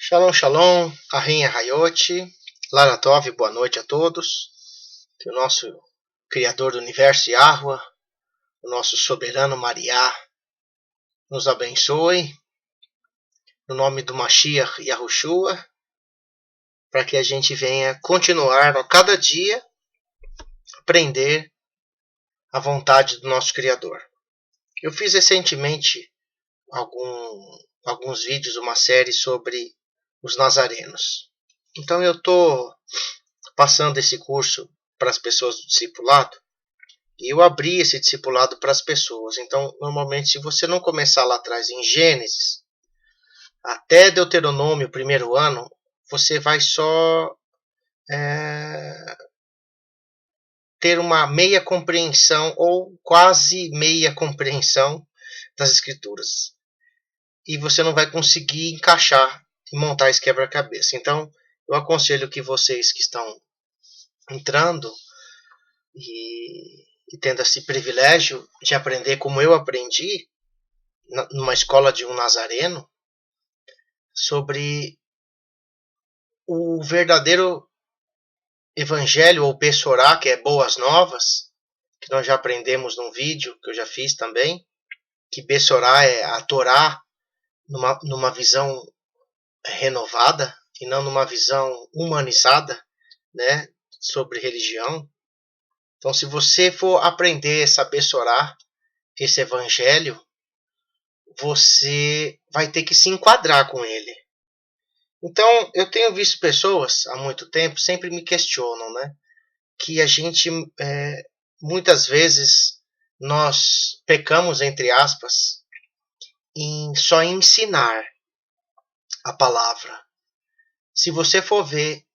Shalom, shalom, Rainha Hayot, Lara Tov, boa noite a todos. Que o nosso Criador do Universo, Yahweh, o nosso soberano Mariá, nos abençoe, no nome do Mashiach Yahushua, para que a gente venha continuar a cada dia aprender a vontade do nosso Criador. Eu fiz recentemente alguns vídeos, uma série sobre os nazarenos. Então eu estou passando esse curso para as pessoas do discipulado e eu abri esse discipulado para as pessoas. Então, normalmente, se você não começar lá atrás em Gênesis, até Deuteronômio, primeiro ano, você vai só ter uma meia compreensão ou quase meia compreensão das Escrituras. E você não vai conseguir encaixar e montar esse quebra-cabeça. Então, eu aconselho que vocês que estão entrando e tendo esse privilégio de aprender como eu aprendi numa escola de um nazareno, sobre o verdadeiro evangelho ou Bessorá, que é boas novas, que nós já aprendemos num vídeo que eu já fiz também, que Bessorá é a Torá numa visão renovada e não numa visão humanizada, né, sobre religião. Então, se você for aprender essa Bessorá, esse evangelho, você vai ter que se enquadrar com ele. Então, eu tenho visto pessoas há muito tempo, sempre me questionam, né? Que a gente, muitas vezes, nós pecamos, entre aspas, em só ensinar a palavra. Se você for ver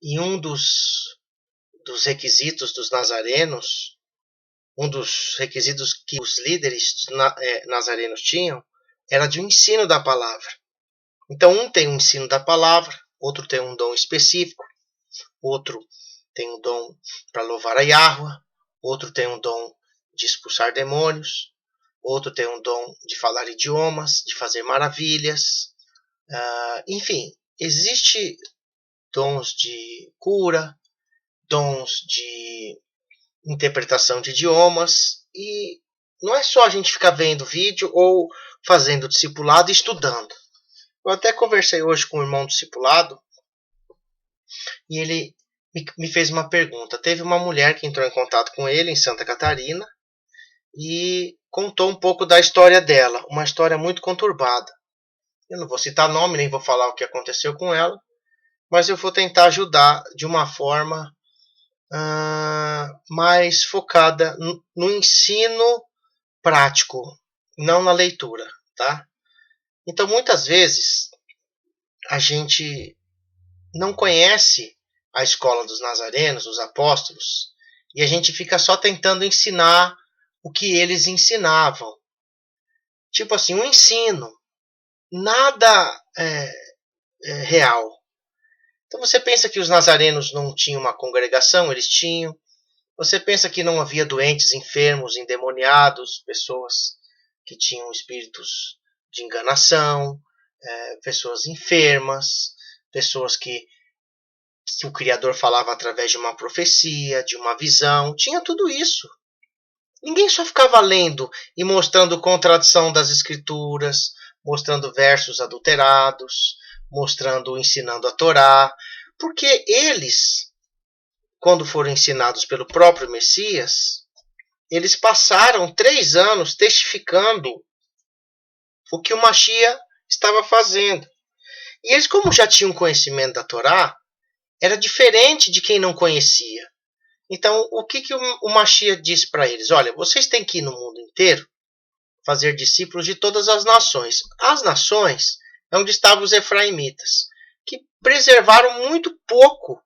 em um dos requisitos dos nazarenos, um dos requisitos que os líderes nazarenos tinham, era de um ensino da palavra. Então, um tem um ensino da palavra, outro tem um dom específico, outro tem um dom para louvar a Yahweh, outro tem um dom de expulsar demônios, outro tem um dom de falar idiomas, de fazer maravilhas. Enfim, existem dons de cura, dons de interpretação de idiomas, e não é só a gente ficar vendo vídeo ou fazendo discipulado e estudando. Eu até conversei hoje com um irmão discipulado e ele me fez uma pergunta. Teve uma mulher que entrou em contato com ele em Santa Catarina e contou um pouco da história dela, uma história muito conturbada. Eu não vou citar nome, nem vou falar o que aconteceu com ela, mas eu vou tentar ajudar de uma forma mais focada no ensino prático, não na leitura, tá? Então, muitas vezes, a gente não conhece a escola dos nazarenos, os apóstolos, e a gente fica só tentando ensinar o que eles ensinavam. Tipo assim, um ensino, nada real. Então você pensa que os nazarenos não tinham uma congregação? Eles tinham. Você pensa que não havia doentes, enfermos, endemoniados, pessoas que tinham espíritos de enganação, pessoas enfermas, pessoas que o Criador falava através de uma profecia, de uma visão? Tinha tudo isso. Ninguém só ficava lendo e mostrando contradição das Escrituras, mostrando versos adulterados, ensinando a Torá, porque eles, quando foram ensinados pelo próprio Messias, eles passaram 3 anos testificando o que o Mashiach estava fazendo. E eles, como já tinham conhecimento da Torá, era diferente de quem não conhecia. Então, o que o Mashiach disse para eles? Olha, vocês têm que ir no mundo inteiro fazer discípulos de todas as nações. As nações é onde estavam os efraimitas, que preservaram muito pouco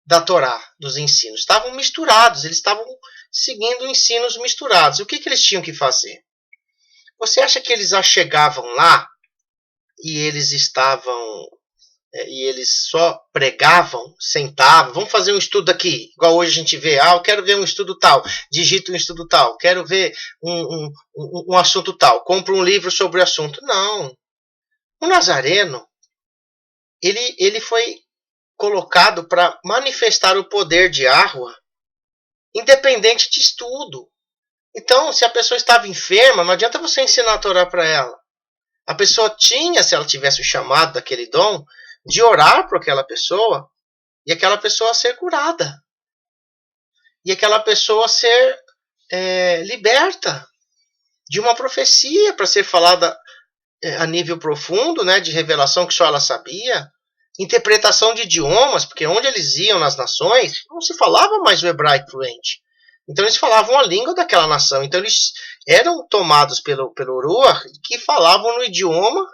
da Torá, dos ensinos. Estavam misturados, eles estavam seguindo ensinos misturados. O que eles tinham que fazer? Você acha que eles chegavam lá e eles só pregavam, sentavam, vamos fazer um estudo aqui, igual hoje a gente vê, eu quero ver um estudo tal, digita um estudo tal, quero ver um assunto tal, compra um livro sobre o assunto. Não. O nazareno, ele foi colocado para manifestar o poder de Yahweh, independente de estudo. Então, se a pessoa estava enferma, não adianta você ensinar a Torá para ela. A pessoa tinha, se ela tivesse o chamado daquele dom, de orar por aquela pessoa e aquela pessoa ser curada. E aquela pessoa ser liberta de uma profecia para ser falada a nível profundo, né, de revelação que só ela sabia. Interpretação de idiomas, porque onde eles iam nas nações, não se falava mais o hebraico fluente. Então eles falavam a língua daquela nação. Então eles eram tomados pelo Ruach, que falavam no idioma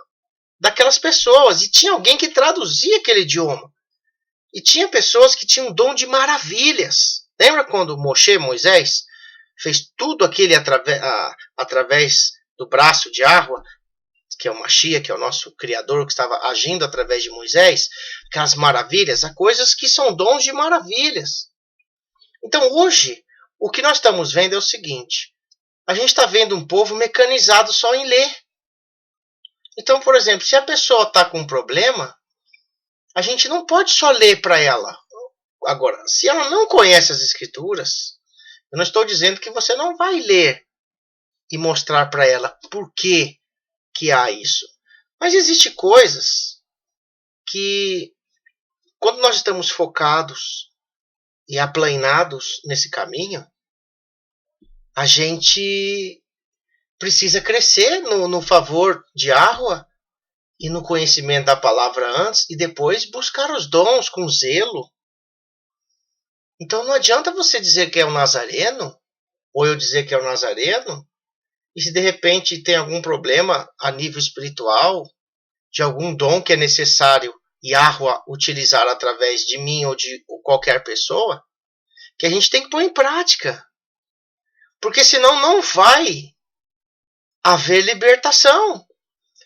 daquelas pessoas. E tinha alguém que traduzia aquele idioma. E tinha pessoas que tinham dom de maravilhas. Lembra quando Moisés, fez tudo aquele através do braço de Yahweh, que é o Mashiach, que é o nosso Criador, que estava agindo através de Moisés, aquelas maravilhas, há coisas que são dons de maravilhas. Então hoje, o que nós estamos vendo é o seguinte, a gente está vendo um povo mecanizado só em ler. Então, por exemplo, se a pessoa está com um problema, a gente não pode só ler para ela. Agora, se ela não conhece as escrituras, eu não estou dizendo que você não vai ler e mostrar para ela por que há isso. Mas existem coisas que, quando nós estamos focados e aplainados nesse caminho, a gente precisa crescer no favor de Yahweh e no conhecimento da palavra antes e depois buscar os dons com zelo. Então não adianta você dizer que é um nazareno, ou eu dizer que é um nazareno, e se de repente tem algum problema a nível espiritual, de algum dom que é necessário Yahweh utilizar através de mim ou de qualquer pessoa, que a gente tem que pôr em prática. Porque senão não vai haver libertação.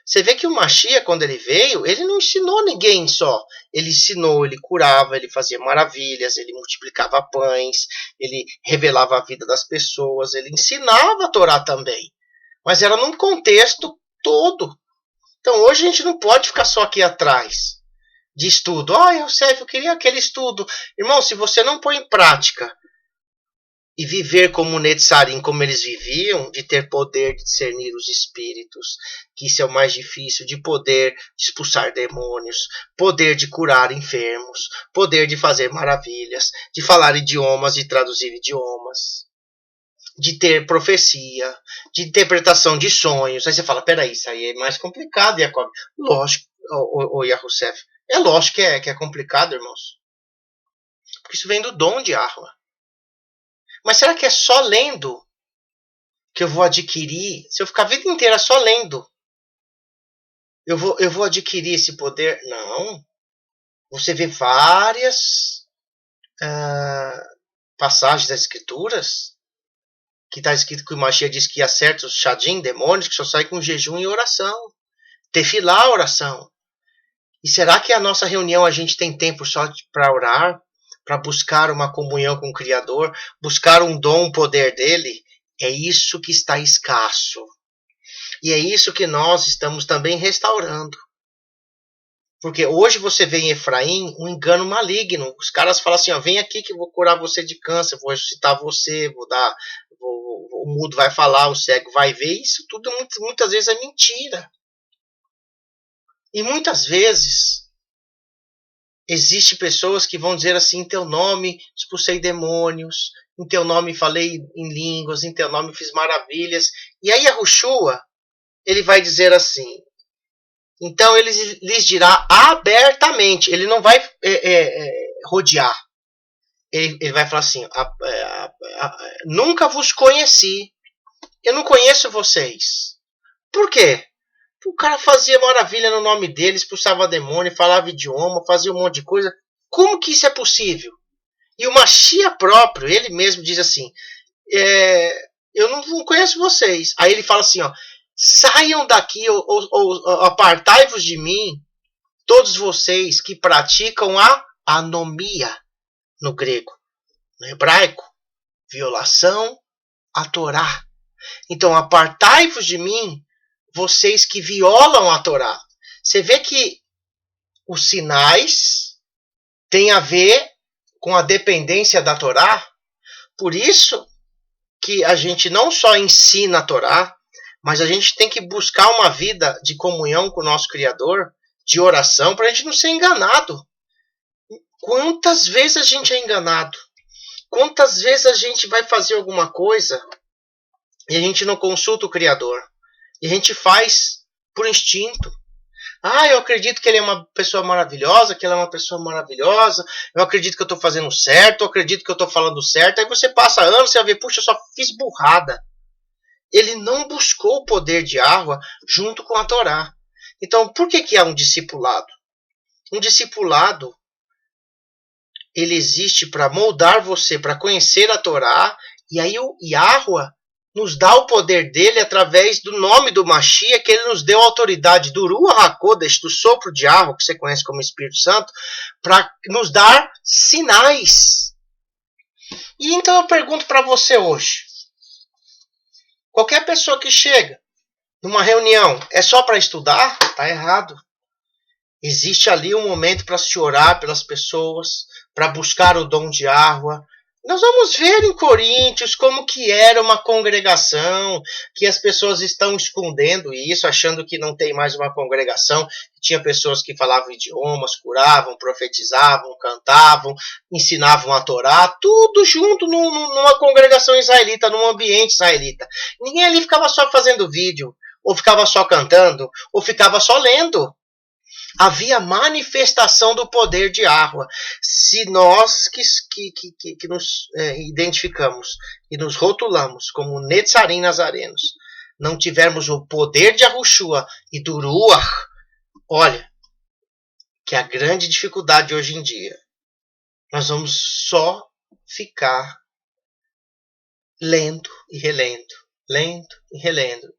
Você vê que o Mashiach, quando ele veio, ele não ensinou ninguém só. Ele ensinou, ele curava, ele fazia maravilhas, ele multiplicava pães, ele revelava a vida das pessoas, ele ensinava a Torá também. Mas era num contexto todo. Então hoje a gente não pode ficar só aqui atrás de estudo. Eu queria aquele estudo. Irmão, se você não põe em prática e viver como Netzarim, como eles viviam, de ter poder de discernir os espíritos, que isso é o mais difícil, de poder expulsar demônios, poder de curar enfermos, poder de fazer maravilhas, de falar idiomas e traduzir idiomas, de ter profecia, de interpretação de sonhos. Aí você fala, peraí, isso aí é mais complicado, Jacob. Lógico, o Yahussef. É lógico que é complicado, irmãos. Porque isso vem do dom de Yahweh. Mas será que é só lendo que eu vou adquirir? Se eu ficar a vida inteira só lendo, eu vou adquirir esse poder? Não. Você vê várias passagens das escrituras que está escrito que o Mashiach diz que há certos shadim, demônios, que só saem com jejum e oração. Tefilá, oração. E será que a nossa reunião a gente tem tempo só para orar? Para buscar uma comunhão com o Criador? Buscar um dom, um poder dele? É isso que está escasso. E é isso que nós estamos também restaurando. Porque hoje você vê em Efraim um engano maligno. Os caras falam assim, vem aqui que eu vou curar você de câncer, vou ressuscitar você, o mudo vai falar, o cego vai ver. Isso tudo muitas vezes é mentira. E muitas vezes existem pessoas que vão dizer assim, em teu nome expulsei demônios, em teu nome falei em línguas, em teu nome fiz maravilhas. E aí Yahushua, ele vai dizer assim, então ele lhes dirá abertamente, ele não vai rodear. Ele vai falar assim, nunca vos conheci, eu não conheço vocês. Por quê? O cara fazia maravilha no nome dele, expulsava demônio, falava idioma, fazia um monte de coisa. Como que isso é possível? E o Mashiach próprio, ele mesmo diz assim, eu não conheço vocês. Aí ele fala assim, saiam daqui ou apartai-vos de mim, todos vocês que praticam a anomia no grego. No hebraico, violação à Torá. Então, apartai-vos de mim, vocês que violam a Torá. Você vê que os sinais têm a ver com a dependência da Torá. Por isso que a gente não só ensina a Torá, mas a gente tem que buscar uma vida de comunhão com o nosso Criador, de oração, para a gente não ser enganado. Quantas vezes a gente é enganado? Quantas vezes a gente vai fazer alguma coisa e a gente não consulta o Criador? E a gente faz por instinto. Eu acredito que ele é uma pessoa maravilhosa, que ela é uma pessoa maravilhosa, eu acredito que eu estou fazendo certo, eu acredito que eu estou falando certo. Aí você passa anos e você vai ver, puxa, eu só fiz burrada. Ele não buscou o poder de Yahweh junto com a Torá. Então, por que há um discipulado? Um discipulado, ele existe para moldar você, para conhecer a Torá, e aí o Yahweh nos dá o poder dele através do nome do Mashiach, que ele nos deu a autoridade do Ruach HaKodesh, do sopro de Yahweh, que você conhece como Espírito Santo, para nos dar sinais. E então eu pergunto para você hoje, qualquer pessoa que chega numa reunião é só para estudar? Está errado. Existe ali um momento para se orar pelas pessoas, para buscar o dom de Yahweh. Nós vamos ver em Coríntios como que era uma congregação, que as pessoas estão escondendo isso, achando que não tem mais uma congregação. Tinha pessoas que falavam idiomas, curavam, profetizavam, cantavam, ensinavam a Torá, tudo junto numa congregação israelita, num ambiente israelita. Ninguém ali ficava só fazendo vídeo, ou ficava só cantando, ou ficava só lendo. Havia manifestação do poder de Yahweh. Se nós que nos identificamos e nos rotulamos como Netzarim Nazarenos, não tivermos o poder de Yahushua e do Ruach, olha, que é a grande dificuldade hoje em dia. Nós vamos só ficar lendo e relendo,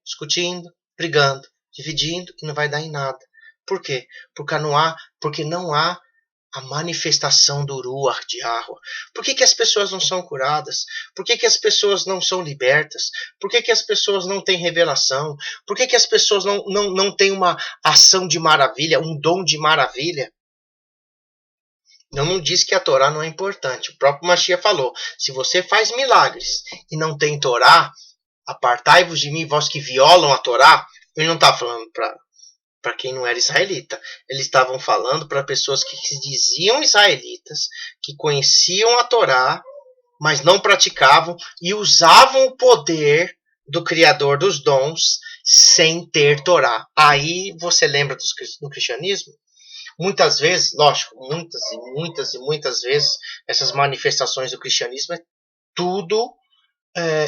discutindo, brigando, dividindo, e não vai dar em nada. Por quê? Porque não há a manifestação do Ruach de Yahweh. Por que as pessoas não são curadas? Por que as pessoas não são libertas? Por que as pessoas não têm revelação? Por que as pessoas não têm uma ação de maravilha, um dom de maravilha? Eu não disse que a Torá não é importante. O próprio Mashiach falou, se você faz milagres e não tem Torá, apartai-vos de mim, vós que violam a Torá. Ele não está falando para quem não era israelita. Eles estavam falando para pessoas que se diziam israelitas, que conheciam a Torá, mas não praticavam e usavam o poder do Criador dos dons sem ter Torá. Aí você lembra do cristianismo? Muitas vezes, lógico, muitas vezes, essas manifestações do cristianismo é tudo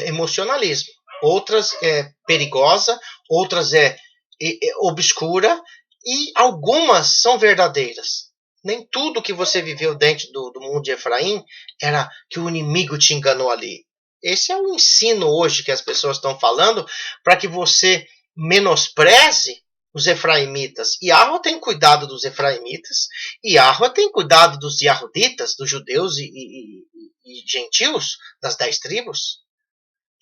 emocionalismo. Outras é perigosa, outras é obscura, e algumas são verdadeiras. Nem tudo que você viveu dentro do mundo de Efraim era que o inimigo te enganou ali. Esse é o ensino hoje que as pessoas estão falando para que você menospreze os efraimitas. Yahweh tem cuidado dos efraimitas, e Yahweh tem cuidado dos yahuditas, dos judeus e gentios, das 10 tribos.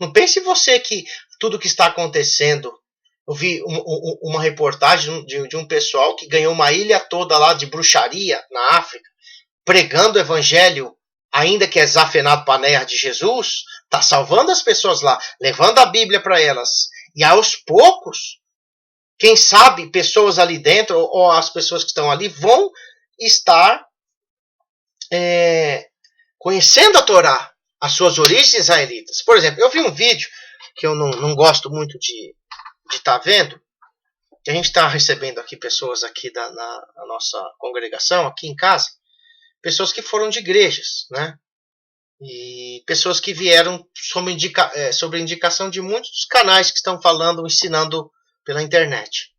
Não pense você que tudo que está acontecendo. Eu vi uma reportagem de um pessoal que ganhou uma ilha toda lá de bruxaria na África, pregando o evangelho, ainda que é Zafenat Paneah de Jesus, está salvando as pessoas lá, levando a Bíblia para elas. E aos poucos, quem sabe, pessoas ali dentro, ou as pessoas que estão ali, vão estar conhecendo a Torá, as suas origens israelitas. Por exemplo, eu vi um vídeo que eu não gosto muito de estar vendo, que a gente está recebendo aqui pessoas aqui na nossa congregação, aqui em casa, pessoas que foram de igrejas, né? E pessoas que vieram sobre indicação de muitos dos canais que estão falando, ensinando pela internet.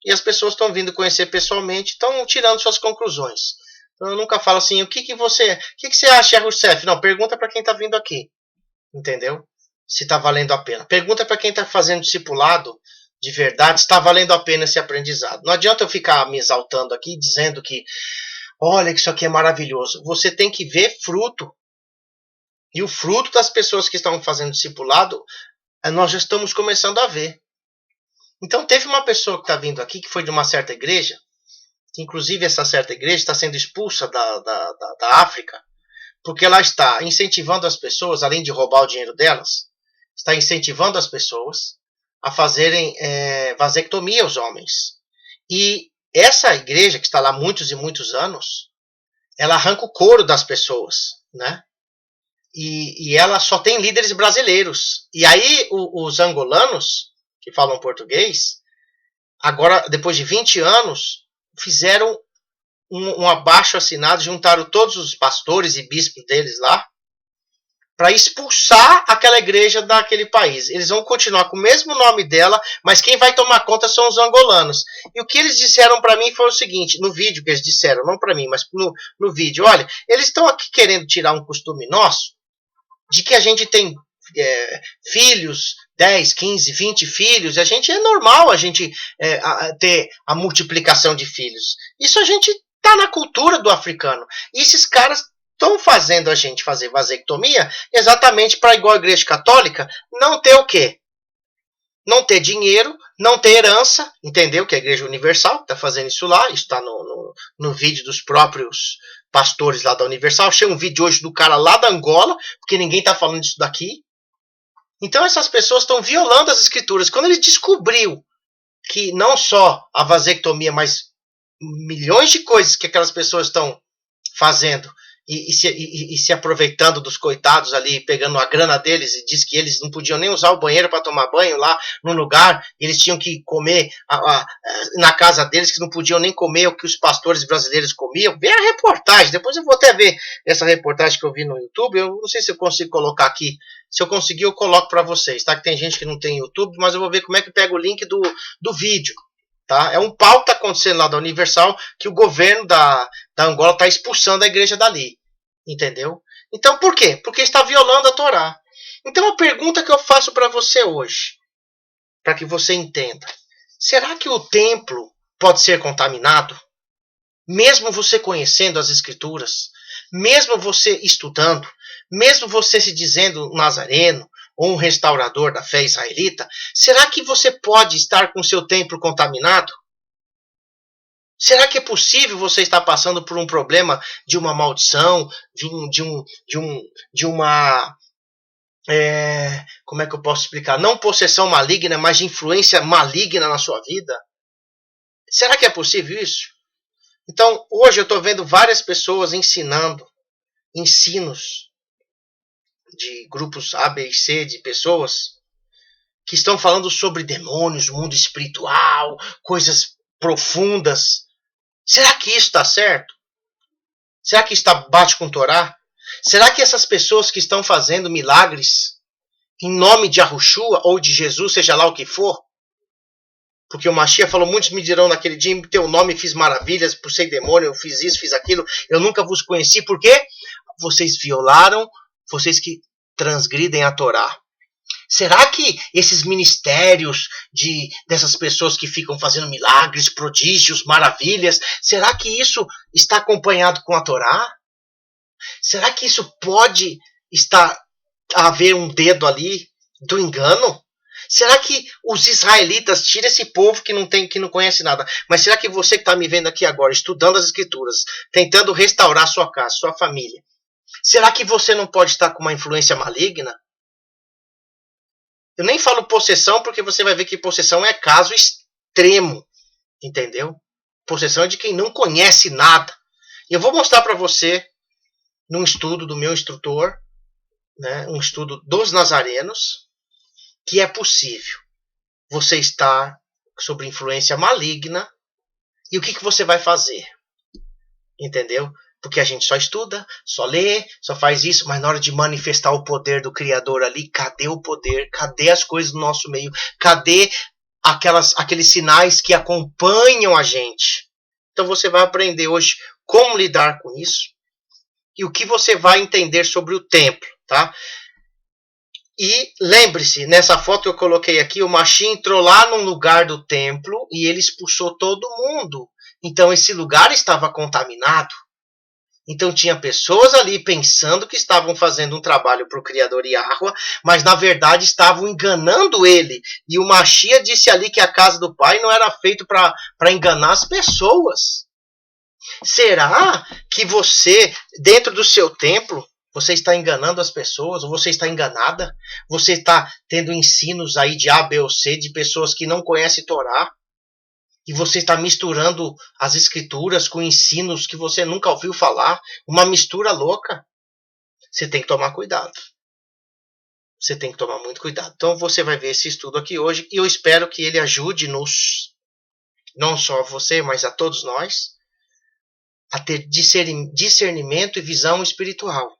E as pessoas estão vindo conhecer pessoalmente, estão tirando suas conclusões. Então eu nunca falo assim, o que você acha, Youssef? Não, pergunta para quem está vindo aqui. Entendeu? Se está valendo a pena. Pergunta para quem está fazendo discipulado de verdade, se está valendo a pena esse aprendizado. Não adianta eu ficar me exaltando aqui, dizendo que, olha, que isso aqui é maravilhoso. Você tem que ver fruto. E o fruto das pessoas que estão fazendo discipulado, nós já estamos começando a ver. Então teve uma pessoa que está vindo aqui, que foi de uma certa igreja, inclusive essa certa igreja está sendo expulsa da África, porque ela está incentivando as pessoas, além de roubar o dinheiro delas, está incentivando as pessoas a fazerem vasectomia aos homens. E essa igreja, que está lá há muitos e muitos anos, ela arranca o couro das pessoas, né? E ela só tem líderes brasileiros. E aí os angolanos, que falam português, agora, depois de 20 anos, fizeram um abaixo-assinado, juntaram todos os pastores e bispos deles lá, para expulsar aquela igreja daquele país. Eles vão continuar com o mesmo nome dela, mas quem vai tomar conta são os angolanos. E o que eles disseram para mim foi o seguinte, no vídeo que eles disseram, não para mim, mas no vídeo, olha, eles estão aqui querendo tirar um costume nosso, de que a gente tem filhos, 10, 15, 20 filhos, a gente é normal a gente ter a multiplicação de filhos. Isso a gente está na cultura do africano. E esses caras estão fazendo a gente fazer vasectomia exatamente para, igual a igreja católica, não ter o quê? Não ter dinheiro, não ter herança, entendeu? Que é a igreja universal que está fazendo isso lá, isso está no vídeo dos próprios pastores lá da Universal. Achei um vídeo hoje do cara lá da Angola, porque ninguém está falando disso daqui. Então essas pessoas estão violando as escrituras. Quando ele descobriu que não só a vasectomia, mas milhões de coisas que aquelas pessoas estão fazendo e se aproveitando dos coitados ali, pegando a grana deles, e diz que eles não podiam nem usar o banheiro para tomar banho lá no lugar, eles tinham que comer na casa deles, que não podiam nem comer o que os pastores brasileiros comiam. Vê a reportagem, depois eu vou até ver essa reportagem que eu vi no YouTube, eu não sei se eu consigo colocar aqui, se eu conseguir eu coloco para vocês, tá? Que tem gente que não tem YouTube, mas eu vou ver como é que pega o link do vídeo. Tá? É um pau que está acontecendo lá da Universal, que o governo da Angola está expulsando a igreja dali. Entendeu? Então por quê? Porque está violando a Torá. Então a pergunta que eu faço para você hoje, para que você entenda, será que o templo pode ser contaminado? Mesmo você conhecendo as escrituras, mesmo você estudando, mesmo você se dizendo nazareno, ou um restaurador da fé israelita, será que você pode estar com seu templo contaminado? Será que é possível você estar passando por um problema de uma maldição, de uma como é que eu posso explicar? Não possessão maligna, mas de influência maligna na sua vida? Será que é possível isso? Então, hoje eu estou vendo várias pessoas ensinando ensinos de grupos A, B e C de pessoas que estão falando sobre demônios, mundo espiritual, coisas profundas. Será que isso está certo? Será que bate com Torá? Será que essas pessoas que estão fazendo milagres em nome de Yahushua ou de Jesus, seja lá o que for, porque o Mashiach falou, muitos me dirão naquele dia, em teu nome fiz maravilhas, por ser demônio, eu fiz isso, fiz aquilo, eu nunca vos conheci, por quê? Vocês violaram, vocês que transgridem a Torá. Será que esses ministérios dessas pessoas que ficam fazendo milagres, prodígios, maravilhas, será que isso está acompanhado com a Torá? Será que isso pode haver um dedo ali do engano? Será que os israelitas, tira esse povo que não conhece nada, mas será que você que está me vendo aqui agora, estudando as escrituras, tentando restaurar sua casa, sua família, será que você não pode estar com uma influência maligna? Eu nem falo possessão, porque você vai ver que possessão é caso extremo, entendeu? Possessão é de quem não conhece nada. E eu vou mostrar para você, num estudo do meu instrutor, né, um estudo dos nazarenos, que é possível você estar sob influência maligna. E o que você vai fazer? Entendeu? Porque a gente só estuda, só lê, só faz isso, mas na hora de manifestar o poder do Criador ali, cadê o poder? Cadê as coisas do nosso meio? Cadê aqueles sinais que acompanham a gente? Então você vai aprender hoje como lidar com isso e o que você vai entender sobre o templo, tá? E lembre-se, nessa foto que eu coloquei aqui, o Mashiach entrou lá num lugar do templo e ele expulsou todo mundo. Então esse lugar estava contaminado. Então tinha pessoas ali pensando que estavam fazendo um trabalho para o Criador Yahuwah, mas na verdade estavam enganando ele. E o Mashiach disse ali que a casa do Pai não era feito para enganar as pessoas. Será que você, dentro do seu templo, você está enganando as pessoas? Ou você está enganada? Você está tendo ensinos aí de A, B ou C de pessoas que não conhecem Torá? E você está misturando as escrituras com ensinos que você nunca ouviu falar? Uma mistura louca? Você tem que tomar cuidado. Você tem que tomar muito cuidado. Então você vai ver esse estudo aqui hoje e eu espero que ele ajude-nos, não só você, mas a todos nós, a ter discernimento e visão espiritual.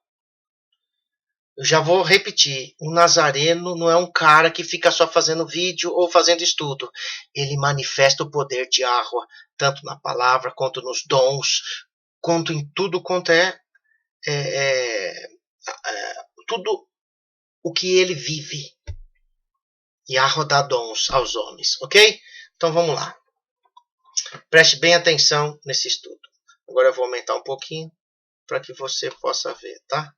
Eu já vou repetir, o Nazareno não é um cara que fica só fazendo vídeo ou fazendo estudo. Ele manifesta o poder de Yahweh, tanto na palavra, quanto nos dons, quanto em tudo quanto tudo o que ele vive. Yahweh dá dons aos homens, ok? Então vamos lá. Preste bem atenção nesse estudo. Agora eu vou aumentar um pouquinho para que você possa ver, tá?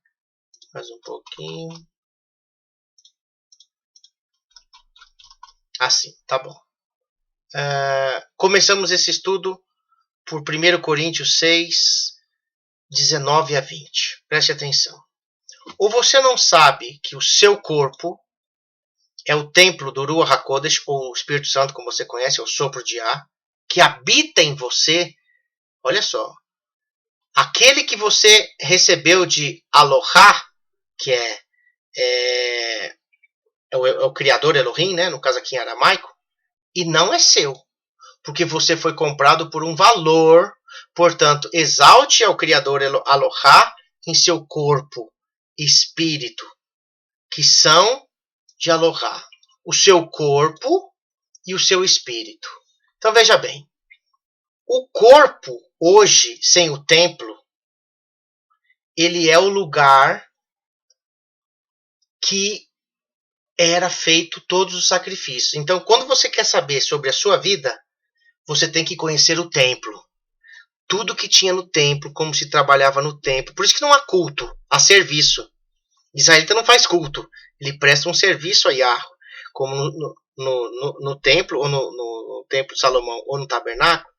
Mais um pouquinho. Assim, tá bom. Começamos esse estudo por 1 Coríntios 6, 19 a 20. Preste atenção. Ou você não sabe que o seu corpo é o templo do Ruach HaKodesh, ou o Espírito Santo, como você conhece, é o sopro de ar, que habita em você. Olha só. Aquele que você recebeu de Aloha, que é o criador Elohim, né? No caso aqui em aramaico, e não é seu, porque você foi comprado por um valor. Portanto, exalte ao criador Aloha em seu corpo e espírito, que são de Aloha, o seu corpo e o seu espírito. Então veja bem, o corpo hoje, sem o templo, ele é o lugar que era feito todos os sacrifícios. Então, quando você quer saber sobre a sua vida, você tem que conhecer o templo. Tudo que tinha no templo, como se trabalhava no templo. Por isso que não há culto, há serviço. Israelita não faz culto, ele presta um serviço a Yahweh, como no templo, ou no templo de Salomão, ou no tabernáculo,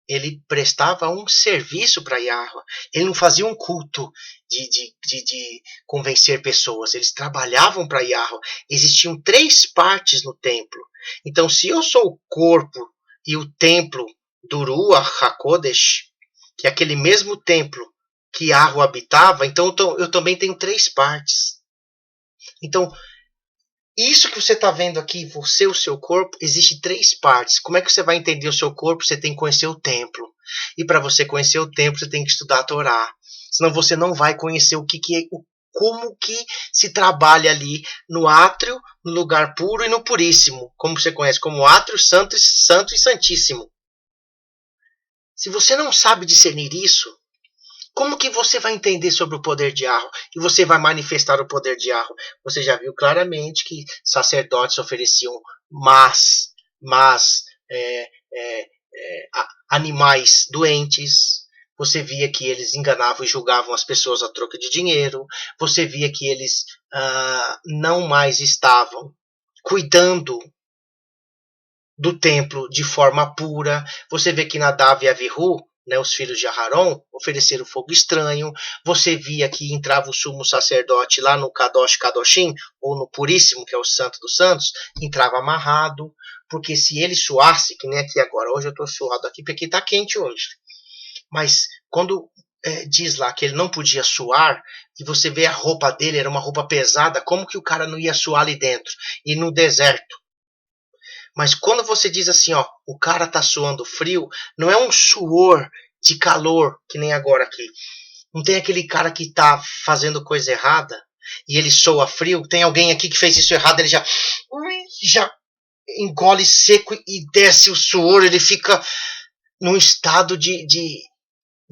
ele prestava um serviço para Yahweh. Ele não fazia um culto de convencer pessoas, eles trabalhavam para Yahweh. Existiam 3 partes no templo. Então, se eu sou o corpo e o templo do Ruach HaKodesh, que é aquele mesmo templo que Yahweh habitava, então eu também tenho 3 partes. Então, isso que você está vendo aqui, você, o seu corpo, existe 3 partes. Como é que você vai entender o seu corpo? Você tem que conhecer o templo. E para você conhecer o templo, você tem que estudar a Torá. Senão você não vai conhecer como que se trabalha ali no átrio, no lugar puro e no puríssimo. Como você conhece como átrio, santo e santíssimo. Se você não sabe discernir isso, como que você vai entender sobre o poder de Yahweh? E você vai manifestar o poder de Yahweh? Você já viu claramente que sacerdotes ofereciam animais doentes. Você via que eles enganavam e julgavam as pessoas a troca de dinheiro. Você via que eles não mais estavam cuidando do templo de forma pura. Você vê que Nadav e Avihu, né, os filhos de Aharon, ofereceram fogo estranho. Você via que entrava o sumo sacerdote lá no Kadosh Kadoshim, ou no Puríssimo, que é o Santo dos Santos, entrava amarrado, porque se ele suasse, que nem aqui agora, hoje eu estou suado aqui, porque está quente hoje, mas quando diz lá que ele não podia suar, e você vê a roupa dele, era uma roupa pesada, como que o cara não ia suar ali dentro? E no deserto? Mas quando você diz assim, ó, o cara tá suando frio, não é um suor de calor, que nem agora aqui. Não tem aquele cara que tá fazendo coisa errada e ele soa frio. Tem alguém aqui que fez isso errado, ele já engole seco e desce o suor, ele fica num estado de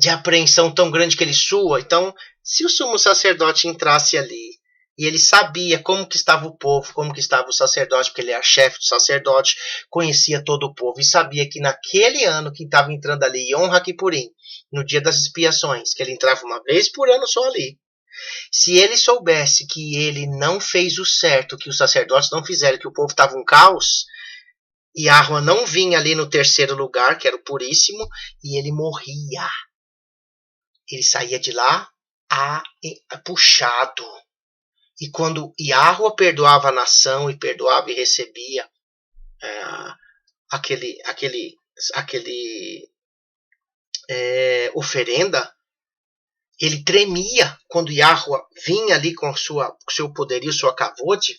apreensão tão grande que ele sua. Então, se o sumo sacerdote entrasse ali e ele sabia como que estava o povo, como que estava o sacerdote, porque ele era chefe do sacerdote, conhecia todo o povo e sabia que naquele ano que estava entrando ali, Yom HaKippurim, no dia das expiações, que ele entrava uma vez por ano só ali, se ele soubesse que ele não fez o certo, que os sacerdotes não fizeram, que o povo estava um caos, e Yahweh não vinha ali no terceiro lugar, que era o Puríssimo, e ele morria. ele saía de lá puxado. E quando Yahweh perdoava a nação e perdoava e recebia aquele oferenda, ele tremia quando Yahweh vinha ali com seu poderio, sua kavod,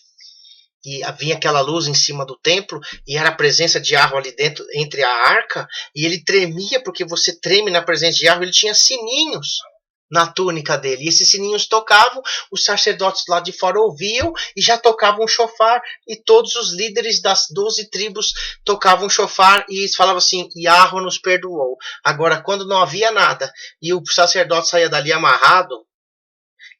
e vinha aquela luz em cima do templo, e era a presença de Yahweh ali dentro, entre a arca, e ele tremia, porque você treme na presença de Yahweh. Ele tinha sininhos na túnica dele, e esses sininhos tocavam, os sacerdotes lá de fora ouviam, e já tocavam um shofar, e todos os líderes das 12 tribos tocavam shofar, e falavam assim: Yahweh nos perdoou. Agora, quando não havia nada, e o sacerdote saía dali amarrado,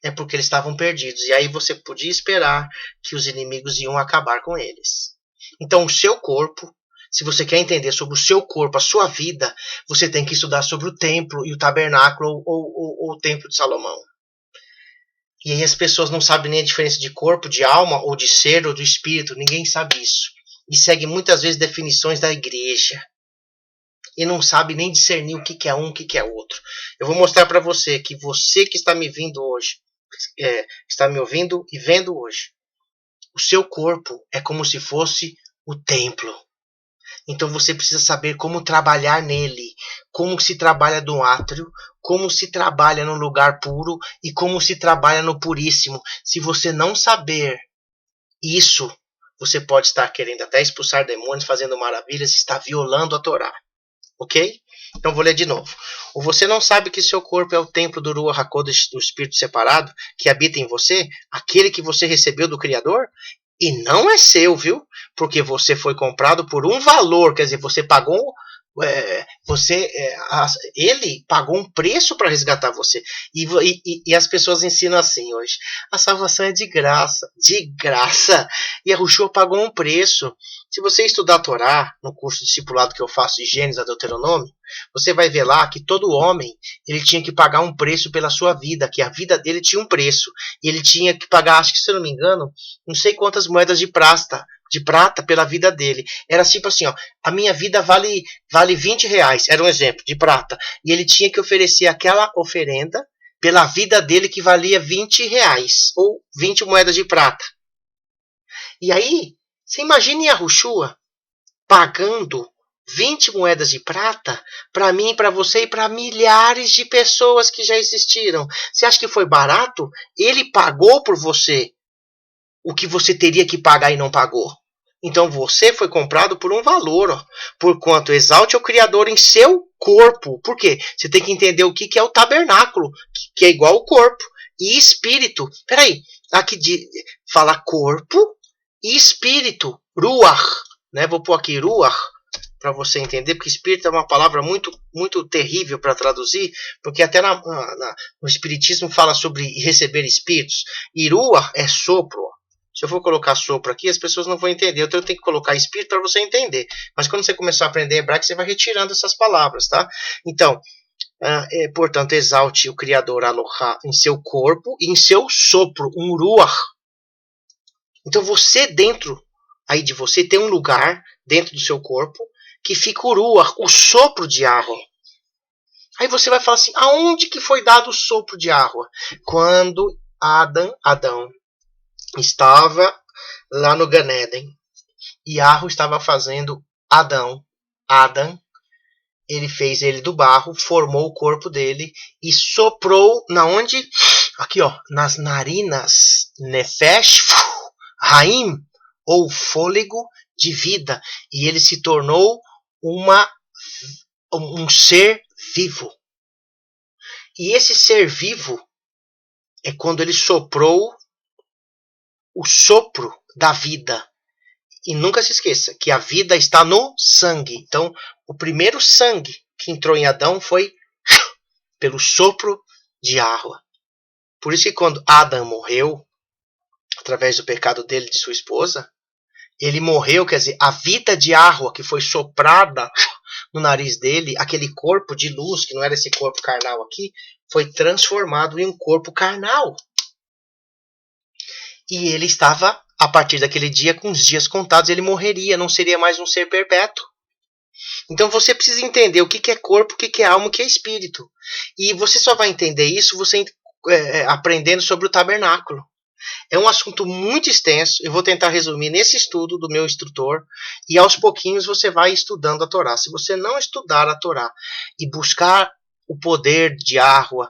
é porque eles estavam perdidos. E aí você podia esperar que os inimigos iam acabar com eles. Então, o seu corpo, se você quer entender sobre o seu corpo, a sua vida, você tem que estudar sobre o templo e o tabernáculo ou o templo de Salomão. E aí as pessoas não sabem nem a diferença de corpo, de alma, ou de ser, ou do espírito. Ninguém sabe isso. E segue muitas vezes definições da igreja. E não sabe nem discernir o que é um, o que é outro. Eu vou mostrar para você que está me vindo hoje, está me ouvindo e vendo hoje, o seu corpo é como se fosse o templo. Então você precisa saber como trabalhar nele, como se trabalha no átrio, como se trabalha no lugar puro e como se trabalha no puríssimo. Se você não saber isso, você pode estar querendo até expulsar demônios, fazendo maravilhas, está violando a Torá. Ok? Então vou ler de novo. Ou você não sabe que seu corpo é o templo do Ruach HaKodesh, do Espírito separado, que habita em você, aquele que você recebeu do Criador? E não é seu, viu? Porque você foi comprado por um valor, quer dizer, você pagou, ele pagou um preço para resgatar você. E as pessoas ensinam assim hoje: a salvação é de graça, de graça. E a Yahushua pagou um preço. Se você estudar a Torá, no curso de discipulado que eu faço de Gênesis a Deuteronômio, você vai ver lá que todo homem ele tinha que pagar um preço pela sua vida, que a vida dele tinha um preço. E ele tinha que pagar, acho que se eu não me engano, não sei quantas moedas de prata pela vida dele. Era tipo assim, ó, a minha vida vale R$20, era um exemplo, de prata. E ele tinha que oferecer aquela oferenda pela vida dele que valia R$20, ou 20 moedas de prata. E aí, você imagina Yahushua pagando 20 moedas de prata para mim, para você e para milhares de pessoas que já existiram. Você acha que foi barato? Ele pagou por você o que você teria que pagar e não pagou. Então você foi comprado por um valor, ó, porquanto exalte o Criador em seu corpo. Por quê? Você tem que entender o que é o tabernáculo, que é igual ao corpo. E espírito. Peraí, aqui fala corpo e espírito. Ruach. Né? Vou pôr aqui Ruach para você entender, porque espírito é uma palavra muito, muito terrível para traduzir, porque até no espiritismo fala sobre receber espíritos. E Ruach é sopro. Se eu for colocar sopro aqui, as pessoas não vão entender. Então eu tenho que colocar espírito para você entender. Mas quando você começar a aprender hebraico, você vai retirando essas palavras, tá? Então, portanto, exalte o Criador Aloha em seu corpo e em seu sopro, um ruach. Então você dentro aí de você tem um lugar dentro do seu corpo que fica o ruach, o sopro de Yahweh. Aí você vai falar assim, aonde que foi dado o sopro de Yahweh? Quando Adão estava lá no Gan Eden. Yahweh estava fazendo Adam, ele fez ele do barro, formou o corpo dele e soprou na onde? Aqui, ó, nas narinas, Nefesh, Raim, ou fôlego de vida. E ele se tornou um ser vivo. E esse ser vivo é quando ele soprou o sopro da vida. E nunca se esqueça que a vida está no sangue. Então, o primeiro sangue que entrou em Adão foi pelo sopro de Yahweh. Por isso que quando Adão morreu, através do pecado dele e de sua esposa, ele morreu, quer dizer, a vida de Yahweh que foi soprada no nariz dele, aquele corpo de luz, que não era esse corpo carnal aqui, foi transformado em um corpo carnal. E ele estava, a partir daquele dia, com os dias contados, ele morreria, não seria mais um ser perpétuo. Então você precisa entender o que é corpo, o que é alma, o que é espírito. E você só vai entender isso você aprendendo sobre o tabernáculo. É um assunto muito extenso, eu vou tentar resumir nesse estudo do meu instrutor, e aos pouquinhos você vai estudando a Torá. Se você não estudar a Torá e buscar o poder de Yahweh,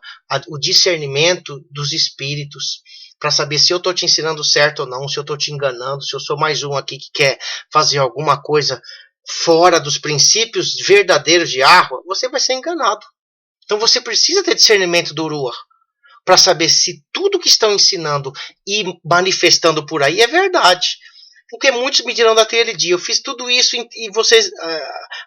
o discernimento dos espíritos, para saber se eu estou te ensinando certo ou não, se eu estou te enganando, se eu sou mais um aqui que quer fazer alguma coisa fora dos princípios verdadeiros de Yahweh, você vai ser enganado. Então você precisa ter discernimento do Ruach para saber se tudo que estão ensinando e manifestando por aí é verdade. Porque muitos me dirão daquele dia, eu fiz tudo isso e vocês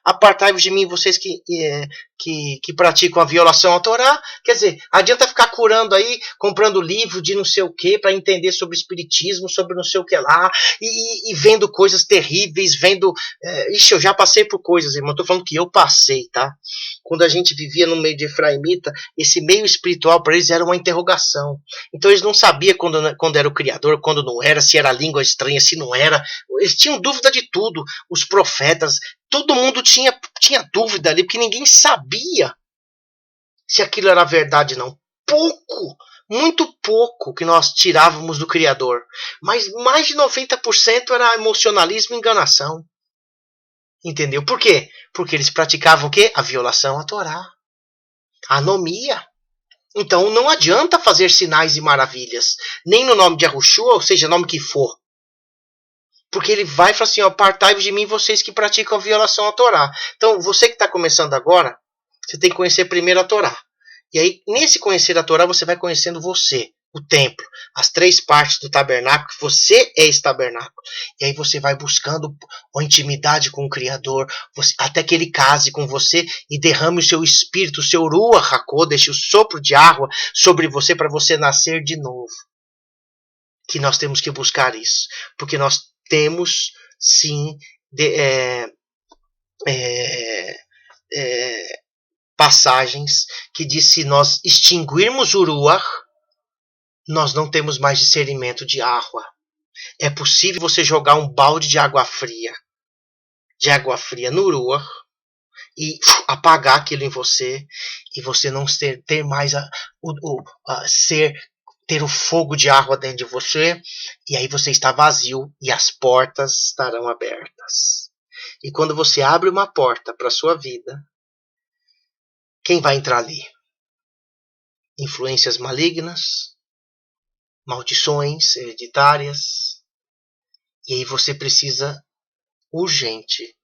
apartai-vos de mim, vocês que praticam a violação à Torá. Quer dizer, adianta ficar curando aí, comprando livro de não sei o que para entender sobre espiritismo, sobre não sei o que lá, e vendo coisas terríveis, vendo... Ixi, eu já passei por coisas, irmão, estou falando que eu passei, tá? Quando a gente vivia no meio de Efraimita, esse meio espiritual para eles era uma interrogação. Então eles não sabiam quando era o Criador, quando não era, se era língua estranha, se não era. Eles tinham dúvida de tudo. Os profetas, todo mundo tinha dúvida ali, porque ninguém sabia se aquilo era verdade ou não. Pouco, muito pouco que nós tirávamos do Criador. Mas mais de 90% era emocionalismo e enganação. Entendeu? Por quê? Porque eles praticavam o quê? A violação à Torá. A anomia. Então não adianta fazer sinais e maravilhas. Nem no nome de Yahushua, ou seja, nome que for. Porque ele vai falar assim, apartai-vos de mim vocês que praticam a violação à Torá. Então você que está começando agora, você tem que conhecer primeiro a Torá. E aí, nesse conhecer a Torá, você vai conhecendo você, o templo, as 3 partes do tabernáculo, que você é esse tabernáculo. E aí você vai buscando a intimidade com o Criador, até que ele case com você e derrame o seu espírito, o seu Ruach HaKodesh, o sopro de água sobre você para você nascer de novo. Que nós temos que buscar isso. Porque nós temos, sim, passagens que diz se nós extinguirmos o Ruach, nós não temos mais discernimento de água. É possível você jogar um balde de água fria no Ruach e apagar aquilo em você e você não ter mais ter o fogo de água dentro de você, e aí você está vazio e as portas estarão abertas. E quando você abre uma porta para a sua vida, quem vai entrar ali? Influências malignas, maldições hereditárias. E aí você precisa, urgente,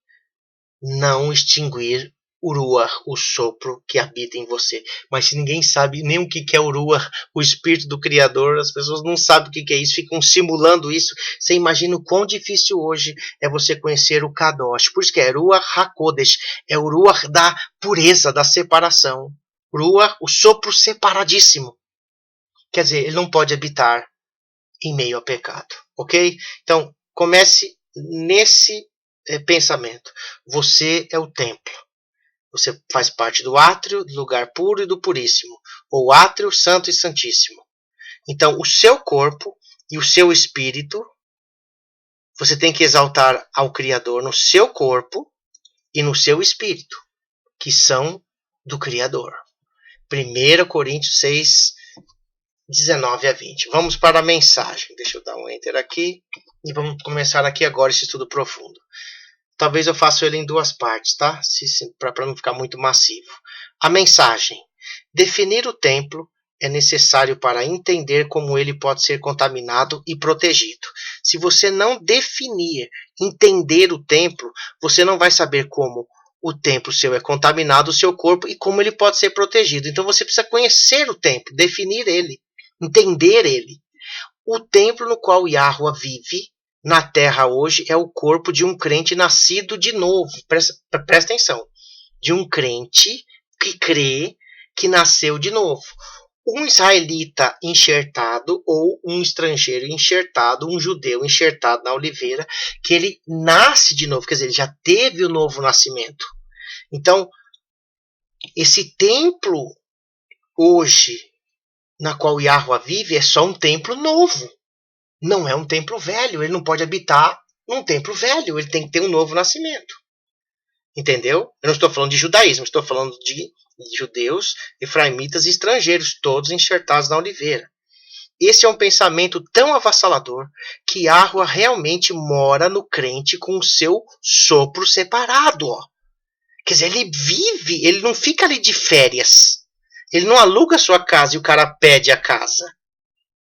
não extinguir o Ruach, o sopro que habita em você. Mas se ninguém sabe nem o que é o Ruach, o Espírito do Criador, as pessoas não sabem o que é isso, ficam simulando isso. Você imagina o quão difícil hoje é você conhecer o Kadosh. Por isso que é Ruach HaKodesh, é o Ruach da pureza, da separação. Ruach, o sopro separadíssimo. Quer dizer, ele não pode habitar em meio ao pecado, ok? Então, comece nesse pensamento. Você é o templo. Você faz parte do átrio, do lugar puro e do puríssimo, ou átrio santo e santíssimo. Então, o seu corpo e o seu espírito, você tem que exaltar ao Criador no seu corpo e no seu espírito, que são do Criador. 1 Coríntios 6, 19 a 20. Vamos para a mensagem. Deixa eu dar um enter aqui e vamos começar aqui agora esse estudo profundo. Talvez eu faça ele em 2 partes, tá? Para não ficar muito massivo. A mensagem. Definir o templo é necessário para entender como ele pode ser contaminado e protegido. Se você não definir, entender o templo, você não vai saber como o templo seu é contaminado, o seu corpo, e como ele pode ser protegido. Então você precisa conhecer o templo, definir ele, entender ele. O templo no qual Yahweh vive na terra hoje é o corpo de um crente nascido de novo. Presta atenção. De um crente que crê que nasceu de novo. Um israelita enxertado ou um estrangeiro enxertado, um judeu enxertado na oliveira, que ele nasce de novo, quer dizer, ele já teve o novo nascimento. Então, esse templo hoje, na qual Yahweh vive, é só um templo novo. Não é um templo velho. Ele não pode habitar num templo velho. Ele tem que ter um novo nascimento. Entendeu? Eu não estou falando de judaísmo, estou falando de judeus, efraimitas e estrangeiros, todos enxertados na oliveira. Esse é um pensamento tão avassalador que Yahweh realmente mora no crente com o seu sopro separado. Ó. Quer dizer, ele vive, ele não fica ali de férias. Ele não aluga a sua casa e o cara pede a casa.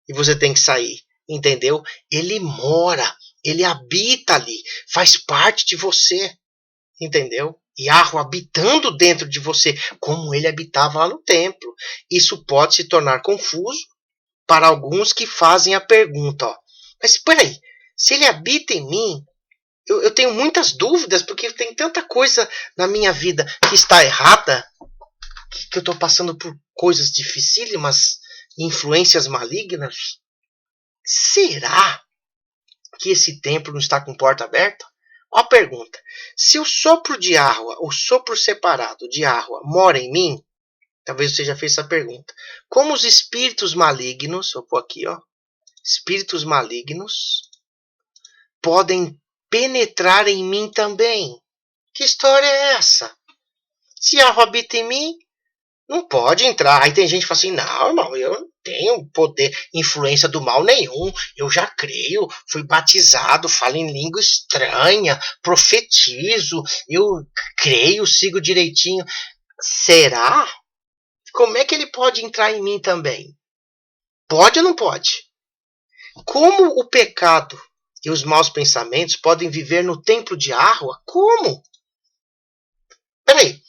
E você tem que sair. Entendeu? Ele mora, ele habita ali, faz parte de você. Entendeu? Yahweh habitando dentro de você, como ele habitava lá no templo. Isso pode se tornar confuso para alguns que fazem a pergunta, ó, mas espera aí, se ele habita em mim, eu tenho muitas dúvidas, porque tem tanta coisa na minha vida que está errada, que eu estou passando por coisas dificílimas, influências malignas. Será que esse templo não está com porta aberta? Ó a pergunta, se o sopro de Yahweh, o sopro separado de Yahweh, mora em mim, talvez você já fez essa pergunta. Como os espíritos malignos, vou pôr aqui, ó, espíritos malignos podem penetrar em mim também? Que história é essa? Se Yahweh habita em mim, não pode entrar. Aí tem gente que fala assim, não, irmão, eu não tenho poder, influência do mal nenhum. Eu já creio, fui batizado, falo em língua estranha, profetizo, eu creio, sigo direitinho. Será? Como é que ele pode entrar em mim também? Pode ou não pode? Como o pecado e os maus pensamentos podem viver no templo de Yahweh? Como? Peraí,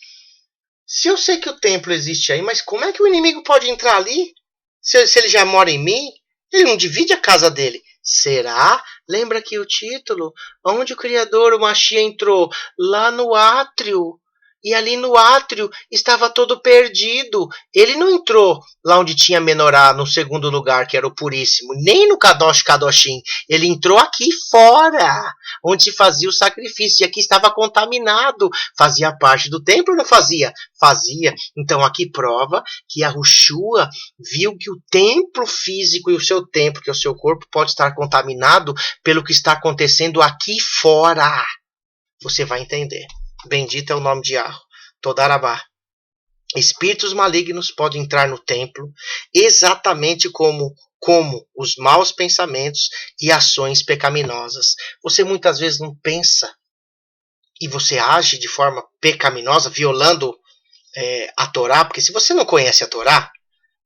se eu sei que o templo existe aí, mas como é que o inimigo pode entrar ali? Se ele já mora em mim, ele não divide a casa dele. Será? Lembra que o título? Onde o Criador, o Mashiach, entrou? Lá no átrio. E ali no átrio estava todo perdido. Ele não entrou lá onde tinha menorá, no segundo lugar, que era o Puríssimo, nem no Kadosh Kadoshim. Ele entrou aqui fora, onde se fazia o sacrifício. E aqui estava contaminado. Fazia parte do templo ou não fazia? Fazia. Então aqui prova que a Yahushua viu que o templo físico e o seu templo, que é o seu corpo, pode estar contaminado pelo que está acontecendo aqui fora. Você vai entender. Bendito é o nome de Yahweh. Todarabá. Espíritos malignos podem entrar no templo exatamente como os maus pensamentos e ações pecaminosas. Você muitas vezes não pensa e você age de forma pecaminosa, violando a Torá, porque se você não conhece a Torá,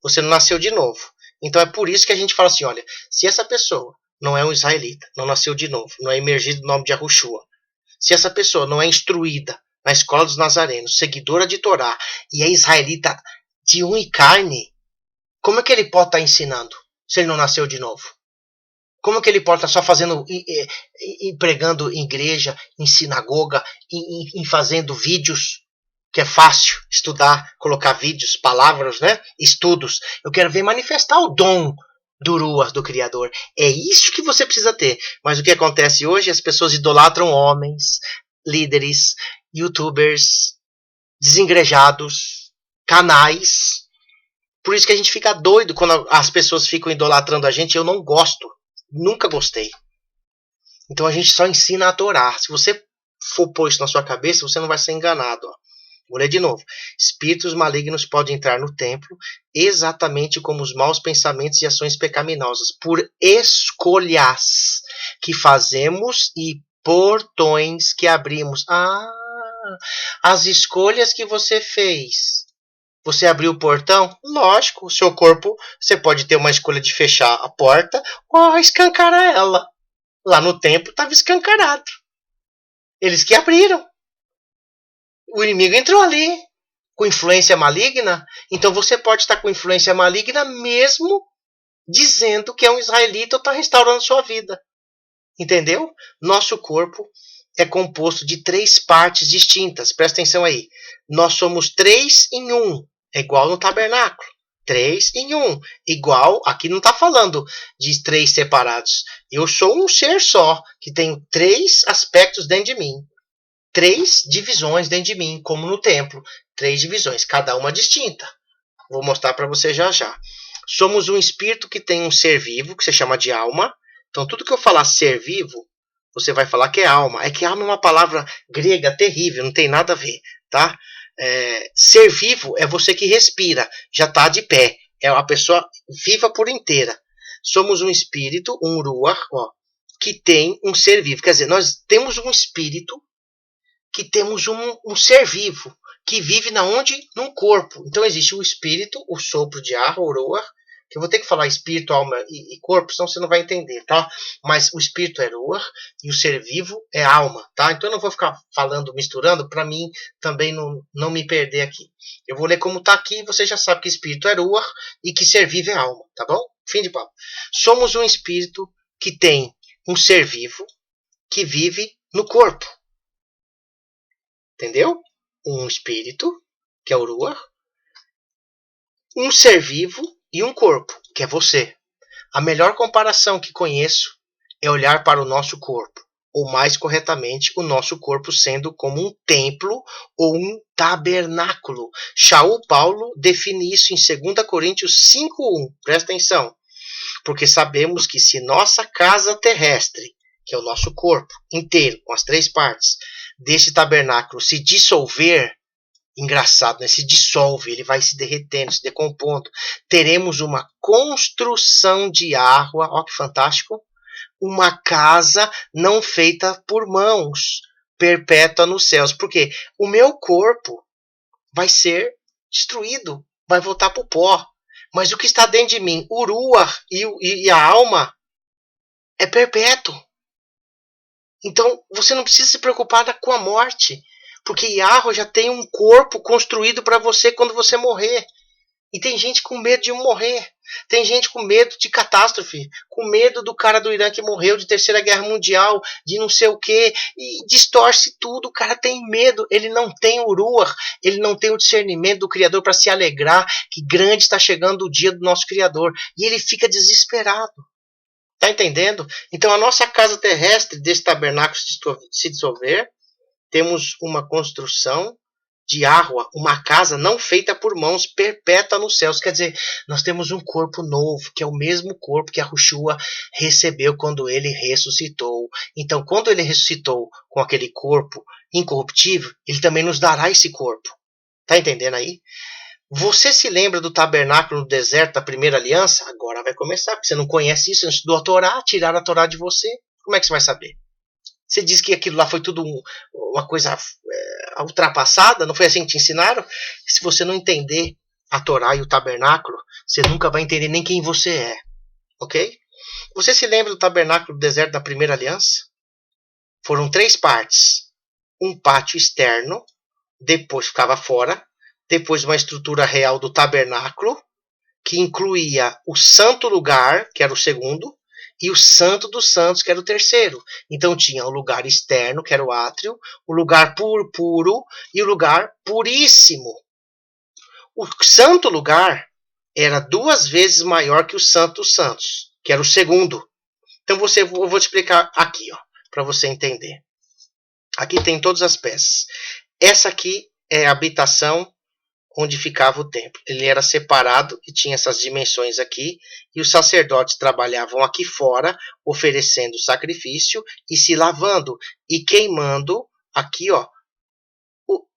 você não nasceu de novo. Então é por isso que a gente fala assim, olha, se essa pessoa não é um israelita, não nasceu de novo, não é emergido no nome de Yahushua, se essa pessoa não é instruída na escola dos nazarenos, seguidora de Torá, e é israelita de unha e carne, como é que ele pode estar ensinando se ele não nasceu de novo? Como é que ele pode estar só fazendo e pregando em igreja, em sinagoga, e fazendo vídeos, que é fácil estudar, colocar vídeos, palavras, né? Estudos. Eu quero ver manifestar o dom do Ruach, do Criador. É isso que você precisa ter. Mas o que acontece hoje? As pessoas idolatram homens, líderes, youtubers, desengrejados, canais. Por isso que a gente fica doido quando as pessoas ficam idolatrando a gente. Eu não gosto. Nunca gostei. Então a gente só ensina a adorar. Se você for pôr isso na sua cabeça, você não vai ser enganado. Ó. Vou ler de novo. Espíritos malignos podem entrar no templo exatamente como os maus pensamentos e ações pecaminosas, por escolhas que fazemos e portões que abrimos. As escolhas que você fez. Você abriu o portão? Lógico, o seu corpo, você pode ter uma escolha de fechar a porta ou escancarar ela. Lá no templo estava escancarado. Eles que abriram. O inimigo entrou ali com influência maligna. Então você pode estar com influência maligna mesmo dizendo que é um israelita ou está restaurando sua vida. Entendeu? Nosso corpo é composto de 3 partes distintas. Presta atenção aí. Nós somos 3 em 1. É igual no tabernáculo. 3 em 1. Igual, aqui não está falando de 3 separados. Eu sou um ser só, que tem 3 aspectos dentro de mim. 3 divisões dentro de mim, como no templo. 3 divisões, cada uma distinta. Vou mostrar para você já já. Somos um espírito que tem um ser vivo, que se chama de alma. Então, tudo que eu falar ser vivo, você vai falar que é alma. É que alma é uma palavra grega terrível, não tem nada a ver, tá? Ser vivo é você que respira, já está de pé. É uma pessoa viva por inteira. Somos um espírito, um ruach, que tem um ser vivo. Quer dizer, nós temos um espírito que temos um ser vivo que vive na onde? Num corpo. Então existe o espírito, o sopro de ar, o ruach, que eu vou ter que falar espírito, alma e corpo, senão você não vai entender, tá? Mas o espírito é ruach e o ser vivo é alma, tá? Então eu não vou ficar falando, misturando, para mim também não me perder aqui. Eu vou ler como tá aqui e você já sabe que espírito é ruach e que ser vivo é alma, tá bom? Fim de papo. Somos um espírito que tem um ser vivo que vive no corpo. Entendeu? Um espírito, que é o ruach, um ser vivo e um corpo, que é você. A melhor comparação que conheço é olhar para o nosso corpo, ou mais corretamente, o nosso corpo sendo como um templo ou um tabernáculo. Shaul Paulo define isso em 2 Coríntios 5:1. Presta atenção. Porque sabemos que se nossa casa terrestre, que é o nosso corpo inteiro, com as 3 partes, desse tabernáculo se dissolver, engraçado, né? Se dissolve, ele vai se derretendo, se decompondo. Teremos uma construção de água, ó que fantástico, uma casa não feita por mãos, perpétua nos céus. Porque o meu corpo vai ser destruído, vai voltar para o pó. Mas o que está dentro de mim, o ruach e a alma, é perpétuo. Então você não precisa se preocupar com a morte. Porque Yahweh já tem um corpo construído para você quando você morrer. E tem gente com medo de morrer. Tem gente com medo de catástrofe. Com medo do cara do Irã que morreu de Terceira Guerra Mundial, de não sei o quê. E distorce tudo. O cara tem medo. Ele não tem o ruach. Ele não tem o discernimento do Criador para se alegrar que grande está chegando o dia do nosso Criador. E ele fica desesperado. Tá entendendo? Então a nossa casa terrestre desse tabernáculo se dissolver, temos uma construção de água, uma casa não feita por mãos, perpétua nos céus. Quer dizer, nós temos um corpo novo, que é o mesmo corpo que a Yahushua recebeu quando ele ressuscitou. Então, quando ele ressuscitou com aquele corpo incorruptível, ele também nos dará esse corpo. Tá entendendo aí? Você se lembra do tabernáculo no deserto da primeira aliança? Agora vai começar, porque você não conhece isso, você não estudou a Torá, tiraram a Torá de você. Como é que você vai saber? Você diz que aquilo lá foi tudo uma coisa ultrapassada, não foi assim que te ensinaram? Se você não entender a Torá e o tabernáculo, você nunca vai entender nem quem você é, ok? Você se lembra do tabernáculo do deserto da primeira aliança? Foram 3 partes. Um pátio externo, depois ficava fora, depois uma estrutura real do tabernáculo, que incluía o santo lugar, que era o segundo, e o santo dos santos, que era o terceiro. Então tinha o lugar externo, que era o átrio, o lugar puro e o lugar puríssimo. O santo lugar era 2 vezes maior que o santo dos santos, que era o segundo. Então eu vou te explicar aqui, para você entender. Aqui tem todas as peças. Essa aqui é a habitação onde ficava o templo. Ele era separado e tinha essas dimensões aqui, e os sacerdotes trabalhavam aqui fora, oferecendo sacrifício e se lavando e queimando aqui,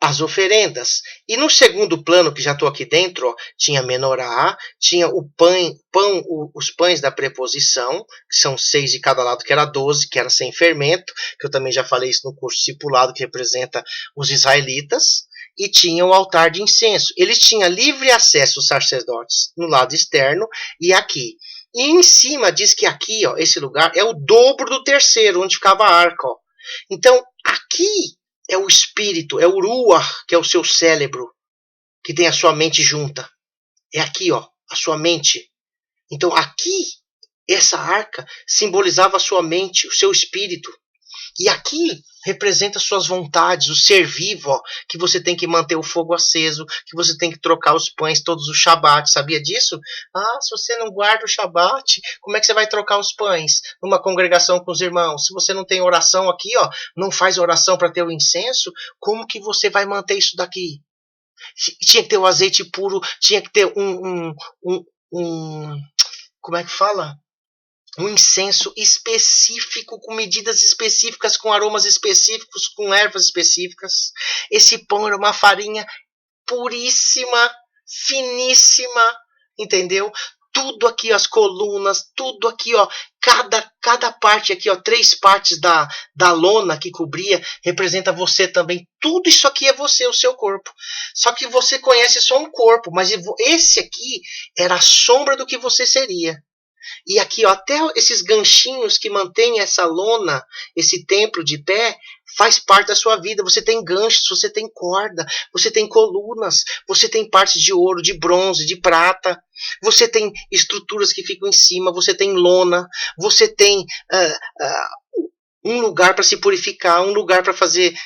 as oferendas. E no segundo plano, que já estou aqui dentro, tinha menorá, tinha os pães da preposição, que são 6 de cada lado, que era 12, que era sem fermento, que eu também já falei isso no curso discipulado, que representa os israelitas. E tinha o altar de incenso. Eles tinham livre acesso, os sacerdotes, no lado externo e aqui. E em cima diz que aqui, esse lugar, é o dobro do terceiro, onde ficava a arca. Então, aqui é o espírito, é o ruach, que é o seu cérebro, que tem a sua mente junta. É aqui, a sua mente. Então, aqui, essa arca simbolizava a sua mente, o seu espírito. E aqui representa suas vontades, o ser vivo, que você tem que manter o fogo aceso, que você tem que trocar os pães todos os Shabat. Sabia disso? Se você não guarda o Shabat, como é que você vai trocar os pães numa congregação com os irmãos? Se você não tem oração aqui, não faz oração para ter o incenso, como que você vai manter isso daqui? Tinha que ter o azeite puro, tinha que ter como é que fala? um incenso específico, com medidas específicas, com aromas específicos, com ervas específicas. Esse pão era uma farinha puríssima, finíssima, entendeu? Tudo aqui, as colunas, tudo aqui, ó, cada parte aqui, ó, 3 partes da lona que cobria, representa você também. Tudo isso aqui é você, o seu corpo. Só que você conhece só um corpo, mas esse aqui era a sombra do que você seria. E aqui, ó, até esses ganchinhos que mantêm essa lona, esse templo de pé, faz parte da sua vida. Você tem ganchos, você tem corda, você tem colunas, você tem partes de ouro, de bronze, de prata, você tem estruturas que ficam em cima, você tem lona, você tem um lugar para se purificar, um lugar para fazer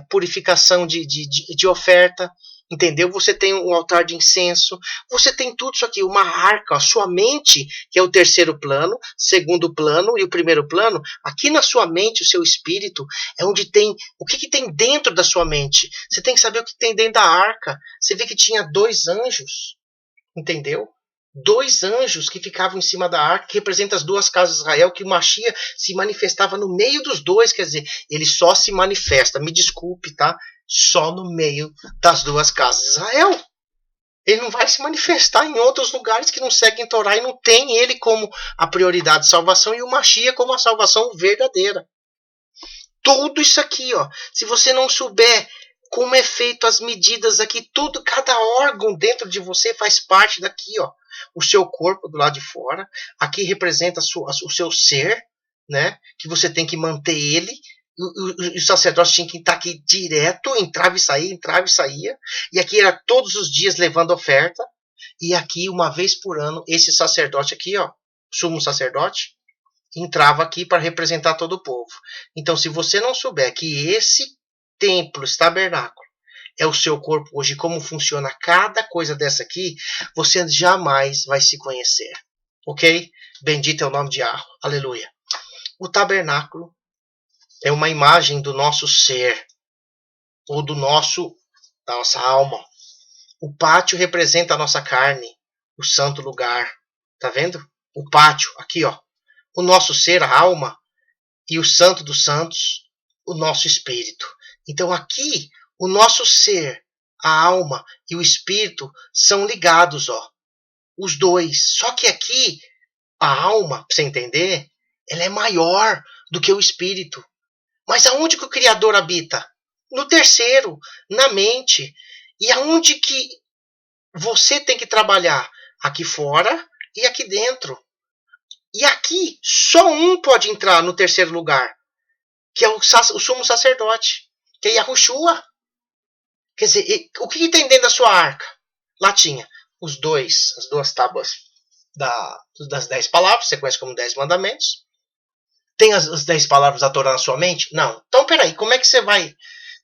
purificação de oferta. Entendeu? Você tem um altar de incenso, você tem tudo isso aqui, uma arca, a sua mente, que é o terceiro plano, segundo plano e o primeiro plano, aqui na sua mente, o seu espírito, é onde tem, o que tem dentro da sua mente. Você tem que saber o que tem dentro da arca. Você vê que tinha 2 anjos, entendeu? 2 anjos que ficavam em cima da arca, que representam as 2 casas de Israel, que o Mashiach se manifestava no meio dos 2, quer dizer, ele só se manifesta, me desculpe, tá? Só no meio das 2 casas de Israel. Ele não vai se manifestar em outros lugares que não seguem Torá e não tem ele como a prioridade de salvação e o Mashiach como a salvação verdadeira. Tudo isso aqui, ó, se você não souber como é feito as medidas aqui, tudo, cada órgão dentro de você faz parte daqui, ó. O seu corpo do lado de fora, aqui representa o seu ser, né? Que você tem que manter ele. O sacerdote tinha que estar aqui direto, entrava e saía. E aqui era todos os dias levando oferta. E aqui, uma vez por ano, esse sacerdote aqui, ó, sumo sacerdote, entrava aqui para representar todo o povo. Então, se você não souber que esse templo, esse tabernáculo, é o seu corpo hoje, como funciona cada coisa dessa aqui, você jamais vai se conhecer. Ok? Bendito é o nome de Yahweh. Aleluia. O tabernáculo é uma imagem do nosso ser, ou da nossa alma. O pátio representa a nossa carne, o santo lugar. Tá vendo? O pátio, aqui, ó. O nosso ser, a alma, e o santo dos santos, o nosso espírito. Então aqui, o nosso ser, a alma e o espírito são ligados, ó. Os 2. Só que aqui, a alma, pra você entender, ela é maior do que o espírito. Mas aonde que o Criador habita? No terceiro, na mente. E aonde que você tem que trabalhar? Aqui fora e aqui dentro. E aqui, só um pode entrar no terceiro lugar, que é o sumo sacerdote, que é Yahushua. Quer dizer, o que tem dentro da sua arca? Lá tinha as 2 tábuas das 10 palavras, você conhece como 10 mandamentos. Tem as 10 palavras da Torá na sua mente? Não. Então, peraí, como é que você vai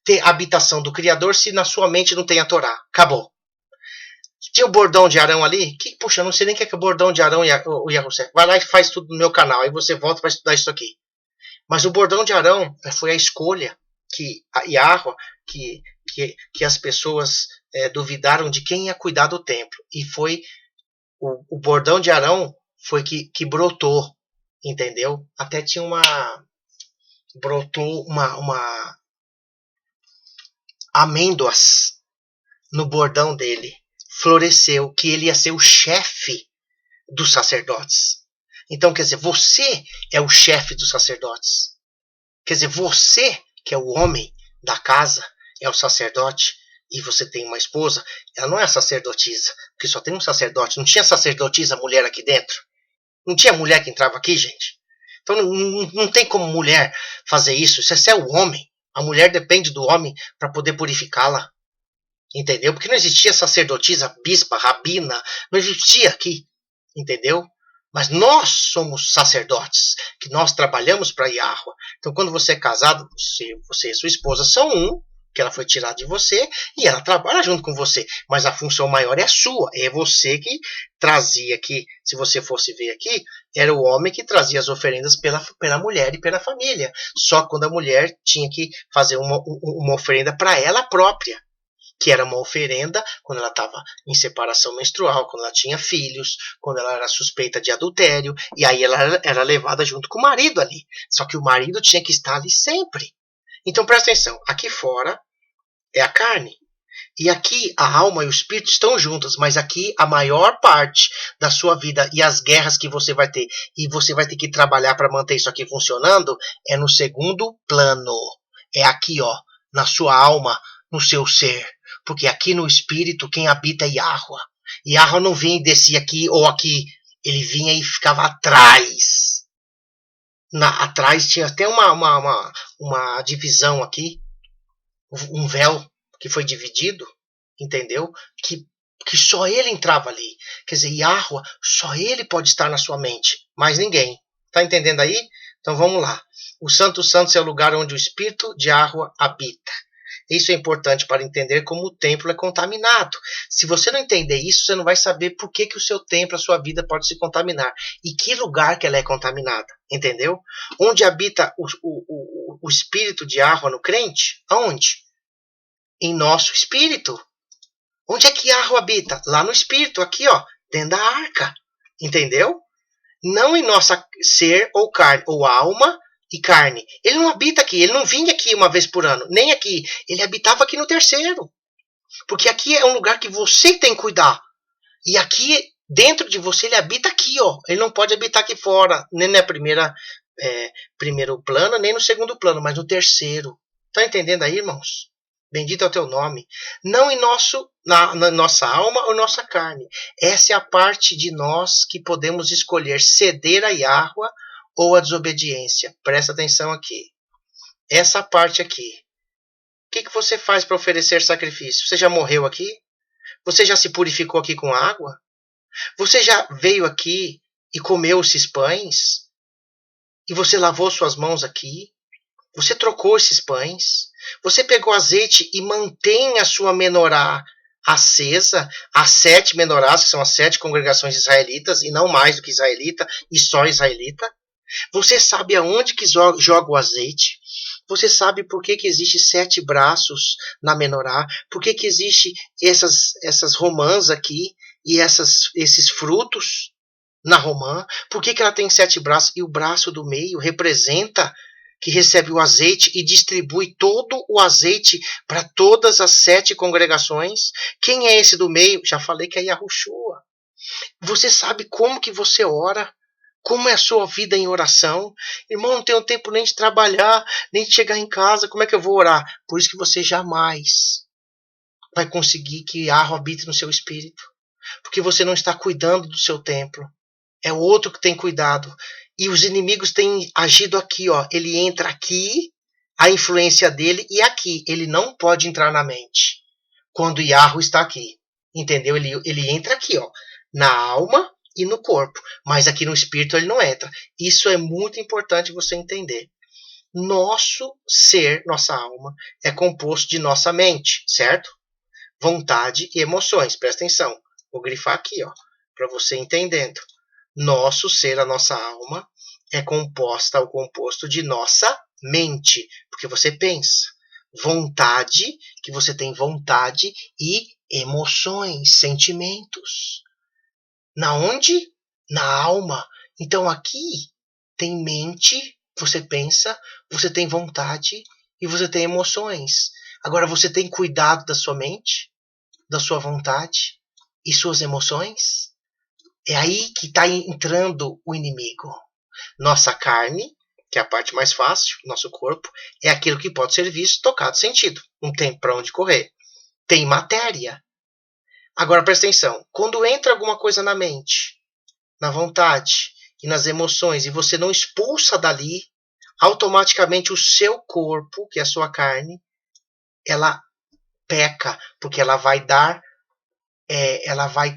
ter a habitação do Criador se na sua mente não tem a Torá? Acabou. Tinha o bordão de Arão ali? Puxa, eu não sei nem o que é o bordão de Arão e o Yahushua. Vai lá e faz tudo no meu canal, aí você volta para estudar isso aqui. Mas o bordão de Arão foi a escolha que a Yahweh, que as pessoas duvidaram de quem ia cuidar do templo. E foi o bordão de Arão foi que brotou, entendeu? Até tinha brotou uma amêndoas no bordão dele. Floresceu, que ele ia ser o chefe dos sacerdotes. Então, quer dizer, você é o chefe dos sacerdotes. Quer dizer, você, que é o homem da casa, é o sacerdote, e você tem uma esposa, ela não é sacerdotisa, porque só tem um sacerdote. Não tinha sacerdotisa mulher aqui dentro? Não tinha mulher que entrava aqui, gente? Então não tem como mulher fazer isso. Isso é o homem. A mulher depende do homem para poder purificá-la. Entendeu? Porque não existia sacerdotisa, bispa, rabina, não existia aqui. Entendeu? Mas nós somos sacerdotes, que nós trabalhamos para Yahweh. Então, quando você é casado, você e sua esposa são um, que ela foi tirada de você, e ela trabalha junto com você. Mas a função maior é a sua. É você que trazia aqui, se você fosse ver aqui, era o homem que trazia as oferendas pela mulher e pela família. Só quando a mulher tinha que fazer uma oferenda para ela própria, que era uma oferenda quando ela estava em separação menstrual, quando ela tinha filhos, quando ela era suspeita de adultério, e aí ela era levada junto com o marido ali. Só que o marido tinha que estar ali sempre. Então presta atenção, aqui fora é a carne. E aqui a alma e o espírito estão juntas, mas aqui a maior parte da sua vida e as guerras que você vai ter, e você vai ter que trabalhar para manter isso aqui funcionando, é no segundo plano. É aqui, ó, na sua alma, no seu ser. Porque aqui no espírito quem habita é Yahweh. Yahweh não vinha e descia aqui ou aqui. Ele vinha e ficava atrás. Atrás tinha até uma divisão aqui, um véu que foi dividido, entendeu? Que só ele entrava ali. Quer dizer, Yahweh, só ele pode estar na sua mente, mais ninguém. Tá entendendo aí? Então vamos lá. O Santo dos Santos é o lugar onde o Espírito de Yahweh habita. Isso é importante para entender como o templo é contaminado. Se você não entender isso, você não vai saber por que o seu templo, a sua vida pode se contaminar. E que lugar que ela é contaminada. Entendeu? Onde habita o Espírito de Yahweh no crente? Aonde? Em nosso espírito. Onde é que Yahweh habita? Lá no espírito, aqui, ó, dentro da arca. Entendeu? Não em nossa ser ou carne, ou alma e carne. Ele não habita aqui, ele não vinha aqui uma vez por ano, nem aqui. Ele habitava aqui no terceiro. Porque aqui é um lugar que você tem que cuidar. E aqui, dentro de você, ele habita aqui, ó. Ele não pode habitar aqui fora, nem na primeiro plano, nem no segundo plano, mas no terceiro. Tá entendendo aí, irmãos? Bendito é o teu nome. Não em na nossa alma ou nossa carne. Essa é a parte de nós que podemos escolher ceder a Yahweh ou a desobediência. Presta atenção aqui. Essa parte aqui. O que você faz para oferecer sacrifício? Você já morreu aqui? Você já se purificou aqui com água? Você já veio aqui e comeu esses pães? E você lavou suas mãos aqui? Você trocou esses pães? Você pegou azeite e mantém a sua menorá acesa? As 7 menorás, que são as 7 congregações israelitas, e não mais do que israelita, e só israelita? Você sabe aonde que joga o azeite? Você sabe por que existe 7 braços na menorá? Por que existe essas romãs aqui e esses frutos na romã? Por que ela tem 7 braços? E o braço do meio representa que recebe o azeite e distribui todo o azeite para todas as 7 congregações. Quem é esse do meio? Já falei que é Yahushua. Você sabe como que você ora? Como é a sua vida em oração? Irmão, não tenho tempo nem de trabalhar, nem de chegar em casa. Como é que eu vou orar? Por isso que você jamais vai conseguir que Yahweh habite no seu espírito. Porque você não está cuidando do seu templo. É o outro que tem cuidado. E os inimigos têm agido aqui, ó. Ele entra aqui, a influência dele, e aqui. Ele não pode entrar na mente. Quando Yahweh está aqui. Entendeu? Ele entra aqui, ó. Na alma e no corpo. Mas aqui no espírito ele não entra. Isso é muito importante você entender. Nosso ser, nossa alma, é composto de nossa mente, certo? Vontade e emoções. Presta atenção. Vou grifar aqui, ó. Para você entendendo. Nosso ser, a nossa alma, é composto de nossa mente, porque você pensa. Vontade, que você tem vontade, e emoções, sentimentos. Na onde? Na alma. Então aqui tem mente, você pensa, você tem vontade e você tem emoções. Agora você tem cuidado da sua mente, da sua vontade e suas emoções? É aí que está entrando o inimigo. Nossa carne, que é a parte mais fácil, nosso corpo, é aquilo que pode ser visto, tocado, sentido. Não tem para onde correr. Tem matéria. Agora presta atenção. Quando entra alguma coisa na mente, na vontade e nas emoções, e você não expulsa dali, automaticamente o seu corpo, que é a sua carne, ela peca, porque ela vai dar ela vai,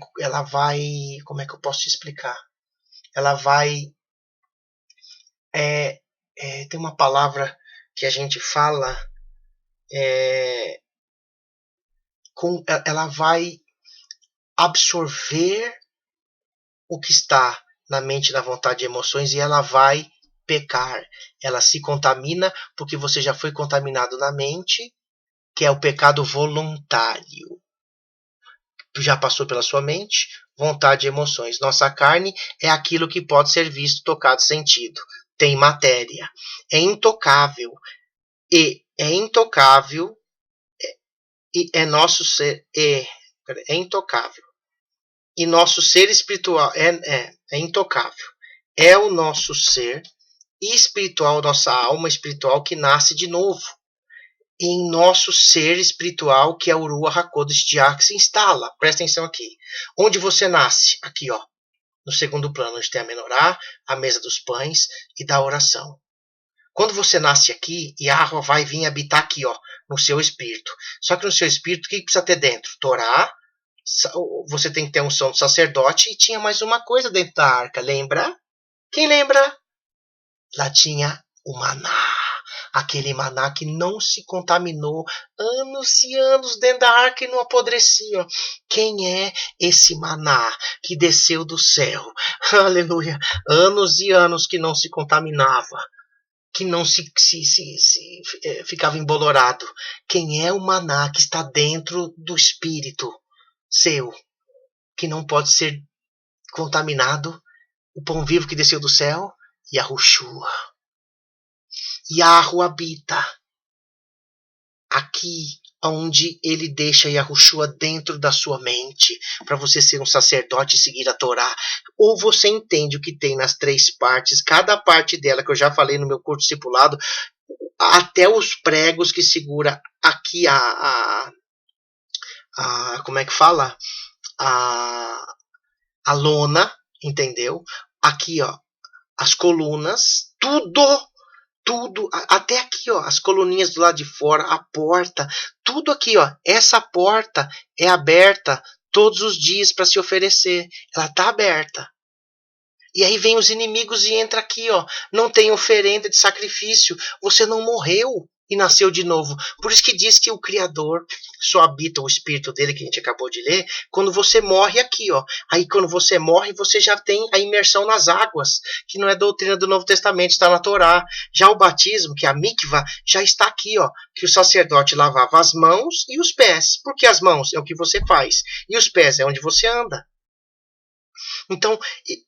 como é que eu posso te explicar? Ela vai, tem uma palavra que a gente fala, ela vai absorver o que está na mente, na vontade e emoções e ela vai pecar. Ela se contamina porque você já foi contaminado na mente, que é o pecado voluntário. Já passou pela sua mente? Vontade e emoções. Nossa carne é aquilo que pode ser visto, tocado, sentido. Tem matéria. É intocável. E é intocável. E é nosso ser. É intocável. E nosso ser espiritual é intocável. É o nosso ser espiritual, nossa alma espiritual que nasce de novo. E em nosso ser espiritual, que é o Ruach HaKodesh que se instala. Presta atenção aqui. Onde você nasce? Aqui, ó. No segundo plano, onde tem a menorá, a mesa dos pães e da oração. Quando você nasce aqui, Yahweh vai vir habitar aqui, ó, no seu espírito. Só que no seu espírito, o que precisa ter dentro? Torá, você tem que ter um som do sacerdote e tinha mais uma coisa dentro da arca, lembra? Quem lembra? Lá tinha o maná. Aquele maná que não se contaminou anos e anos dentro da arca e não apodrecia. Quem é esse maná que desceu do céu? Aleluia. Anos e anos que não se contaminava, que não ficava embolorado. Quem é o maná que está dentro do espírito seu, que não pode ser contaminado? O pão vivo que desceu do céu? Yahushua. Yahweh habita aqui, onde ele deixa Yahushua dentro da sua mente, para você ser um sacerdote e seguir a Torá. Ou você entende o que tem nas três partes, cada parte dela, que eu já falei no meu curso discipulado, até os pregos que segura aqui como é que fala? A lona, entendeu? Aqui, ó, as colunas, tudo, até aqui, ó, as coluninhas do lado de fora, a porta, tudo aqui, ó, essa porta é aberta todos os dias para se oferecer, ela tá aberta. E aí vem os inimigos e entra aqui, ó, não tem oferenda de sacrifício, você não morreu e nasceu de novo. Por isso que diz que o Criador só habita o espírito dele, que a gente acabou de ler, quando você morre aqui, ó. Aí quando você morre, você já tem a imersão nas águas, que não é doutrina do Novo Testamento, está na Torá. Já o batismo, que é a mikvah, já está aqui, ó, que o sacerdote lavava as mãos e os pés. Porque as mãos é o que você faz, e os pés é onde você anda. Então,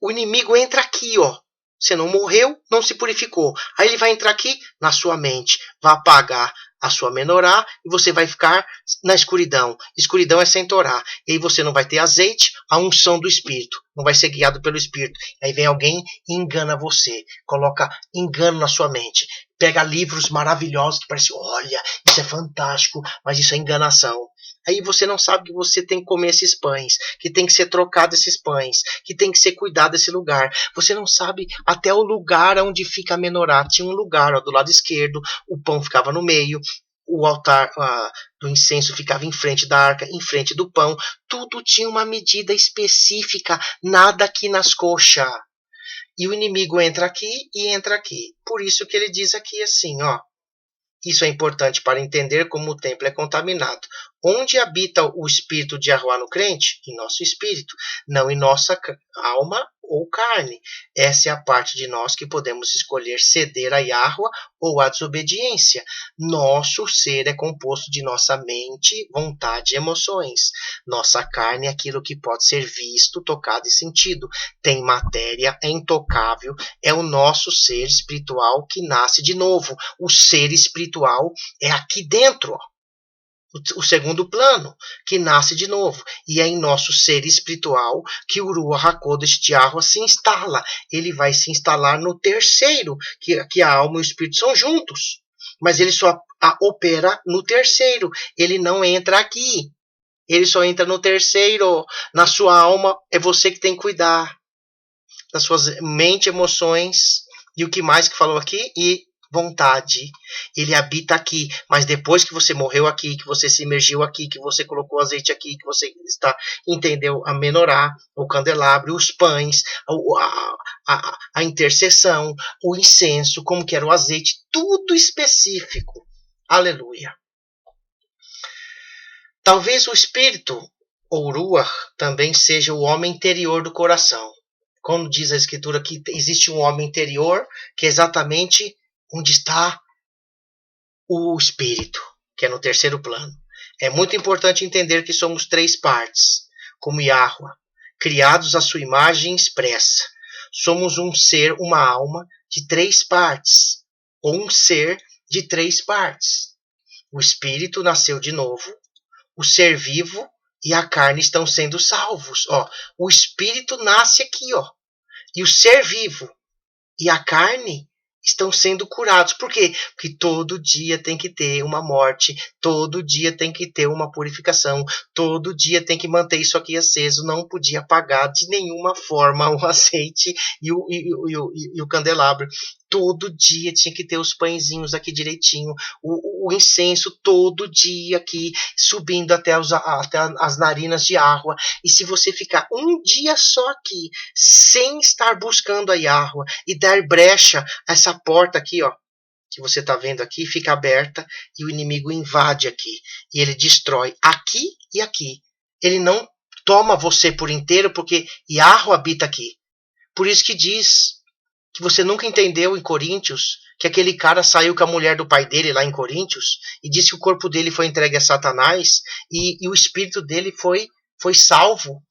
o inimigo entra aqui, ó. Você não morreu, não se purificou. Aí ele vai entrar aqui na sua mente, vai apagar a sua menorá e você vai ficar na escuridão. Escuridão é sem Torá. E aí você não vai ter azeite, a unção do Espírito. Não vai ser guiado pelo Espírito. Aí vem alguém e engana você. Coloca engano na sua mente. Pega livros maravilhosos que parecem, olha, isso é fantástico, mas isso é enganação. Aí você não sabe que você tem que comer esses pães, que tem que ser trocado esses pães, que tem que ser cuidado desse lugar. Você não sabe até o lugar onde fica a menorá. Tinha um lugar, ó, do lado esquerdo, o pão ficava no meio, o altar do incenso ficava em frente da arca, em frente do pão. Tudo tinha uma medida específica, nada aqui nas coxas. E o inimigo entra aqui e entra aqui. Por isso que ele diz aqui assim, ó. Isso é importante para entender como o templo é contaminado. Onde habita o espírito de Yahuwah no crente? Em nosso espírito, não em nossa alma ou carne. Essa é a parte de nós que podemos escolher ceder a Yahuwah ou a desobediência. Nosso ser é composto de nossa mente, vontade e emoções. Nossa carne é aquilo que pode ser visto, tocado e sentido. Tem matéria, é intocável, é o nosso ser espiritual que nasce de novo. O ser espiritual é aqui dentro, ó. O segundo plano, que nasce de novo. E é em nosso ser espiritual que o Ruach HaKodesh de Yahuwah se instala. Ele vai se instalar no terceiro, que a alma e o espírito são juntos. Mas ele só opera no terceiro. Ele não entra aqui. Ele só entra no terceiro. Na sua alma, é você que tem que cuidar das suas mente, emoções. E o que mais que falou aqui? E vontade. Ele habita aqui, mas depois que você morreu aqui, que você se imergiu aqui, que você colocou azeite aqui, que você está, entendeu? A menorá, o candelabro, os pães, a intercessão, o incenso, como que era o azeite, tudo específico. Aleluia. Talvez o espírito, ou ruach, também seja o homem interior do coração. Como diz a escritura que existe um homem interior, que é exatamente onde está o espírito, que é no terceiro plano. É muito importante entender que somos três partes, como Yahweh, criados à sua imagem expressa. Somos um ser, uma alma de três partes, ou um ser de três partes. O espírito nasceu de novo, o ser vivo e a carne estão sendo salvos. O espírito nasce aqui, e o ser vivo e a carne estão sendo curados. Por quê? Porque todo dia tem que ter uma morte, todo dia tem que ter uma purificação, todo dia tem que manter isso aqui aceso, não podia apagar de nenhuma forma o azeite e o candelabro. Todo dia tinha que ter os pãezinhos aqui direitinho, o incenso todo dia aqui, subindo até as narinas de água. E se você ficar um dia só aqui, sem estar buscando a Yahweh e dar brecha a essa porta aqui, que você está vendo aqui, fica aberta e o inimigo invade aqui. E ele destrói aqui e aqui. Ele não toma você por inteiro, porque Yahweh habita aqui. Por isso que diz que você nunca entendeu em Coríntios que aquele cara saiu com a mulher do pai dele lá em Coríntios e disse que o corpo dele foi entregue a Satanás e o espírito dele foi salvo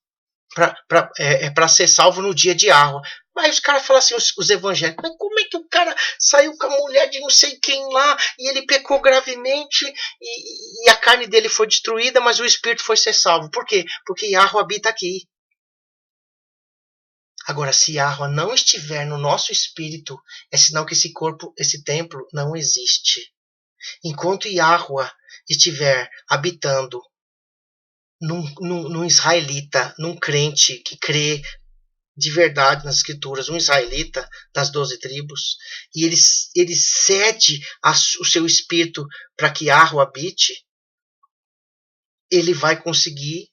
para ser salvo no dia de Yahweh. Mas os caras falam assim, os evangélicos, mas como é que o cara saiu com a mulher de não sei quem lá e ele pecou gravemente e a carne dele foi destruída, mas o espírito foi ser salvo? Por quê? Porque Yahweh habita aqui. Agora, se Yahweh não estiver no nosso espírito, é sinal que esse corpo, esse templo, não existe. Enquanto Yahweh estiver habitando num israelita, num crente que crê de verdade nas escrituras, um israelita das 12 tribos, e ele cede o seu espírito para que Yahweh habite, ele vai conseguir,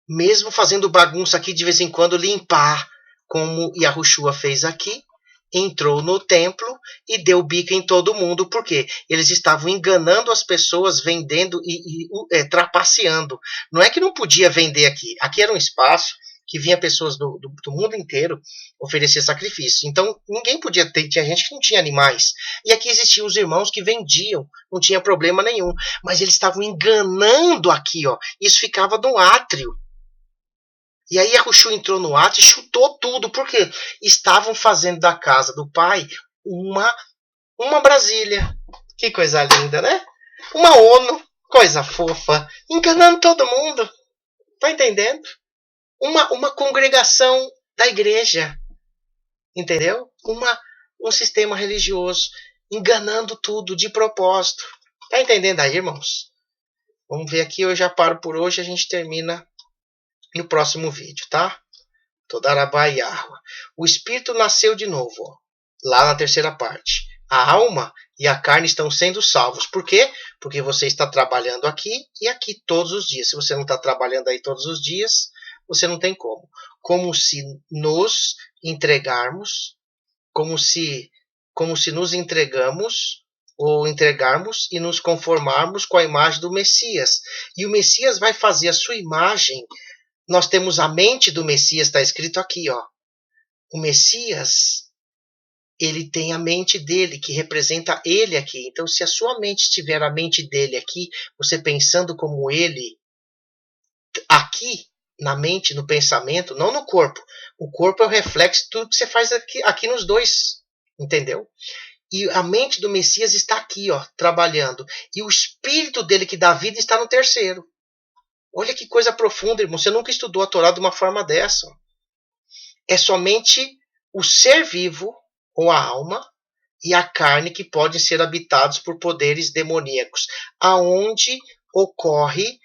mesmo fazendo bagunça aqui de vez em quando, limpar, como Yahushua fez aqui, entrou no templo e deu bica em todo mundo. Por quê? Eles estavam enganando as pessoas, vendendo e trapaceando. Não é que não podia vender aqui. Aqui era um espaço que vinha pessoas do mundo inteiro oferecer sacrifício. Então, ninguém podia ter, tinha gente que não tinha animais. E aqui existiam os irmãos que vendiam, não tinha problema nenhum. Mas eles estavam enganando aqui, Isso ficava no átrio. E aí Yahushua entrou no átrio e chutou tudo. Por quê? Estavam fazendo da casa do pai uma Brasília. Que coisa linda, né? Uma ONU, coisa fofa, enganando todo mundo. Tá entendendo? Uma congregação da igreja, entendeu? Um sistema religioso, enganando tudo de propósito. Tá entendendo aí, irmãos? Vamos ver aqui, eu já paro por hoje, a gente termina no próximo vídeo, tá? Todarabá Yahweh. O espírito nasceu de novo, lá na terceira parte. A alma e a carne estão sendo salvos. Por quê? Porque você está trabalhando aqui e aqui todos os dias. Se você não está trabalhando aí todos os dias, você não tem como. Como se nos entregarmos, como se nos entregamos ou entregarmos e nos conformarmos com a imagem do Messias. E o Messias vai fazer a sua imagem. Nós temos a mente do Messias, está escrito aqui, O Messias, ele tem a mente dele, que representa ele aqui. Então, se a sua mente tiver a mente dele aqui, você pensando como ele, aqui, na mente, no pensamento, não no corpo. O corpo é o reflexo de tudo que você faz aqui nos dois, entendeu? E a mente do Messias está aqui, trabalhando. E o espírito dele que dá vida está no terceiro. Olha que coisa profunda, irmão. Você nunca estudou a Torá de uma forma dessa. É somente o ser vivo, ou a alma, e a carne que podem ser habitados por poderes demoníacos. Aonde ocorre,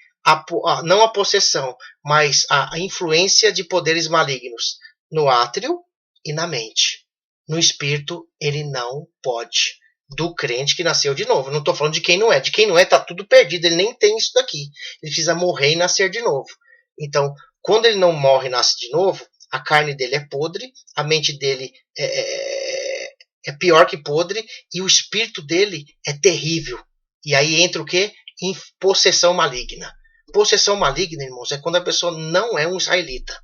não a possessão, mas a influência de poderes malignos. No átrio e na mente. No espírito, ele não pode. Do crente que nasceu de novo. Não estou falando de quem não é. De quem não é, está tudo perdido. Ele nem tem isso daqui. Ele precisa morrer e nascer de novo. Então, quando ele não morre e nasce de novo, a carne dele é podre, a mente dele é pior que podre, e o espírito dele é terrível. E aí entra o quê? Em possessão maligna. Possessão maligna, irmãos, é quando a pessoa não é um israelita.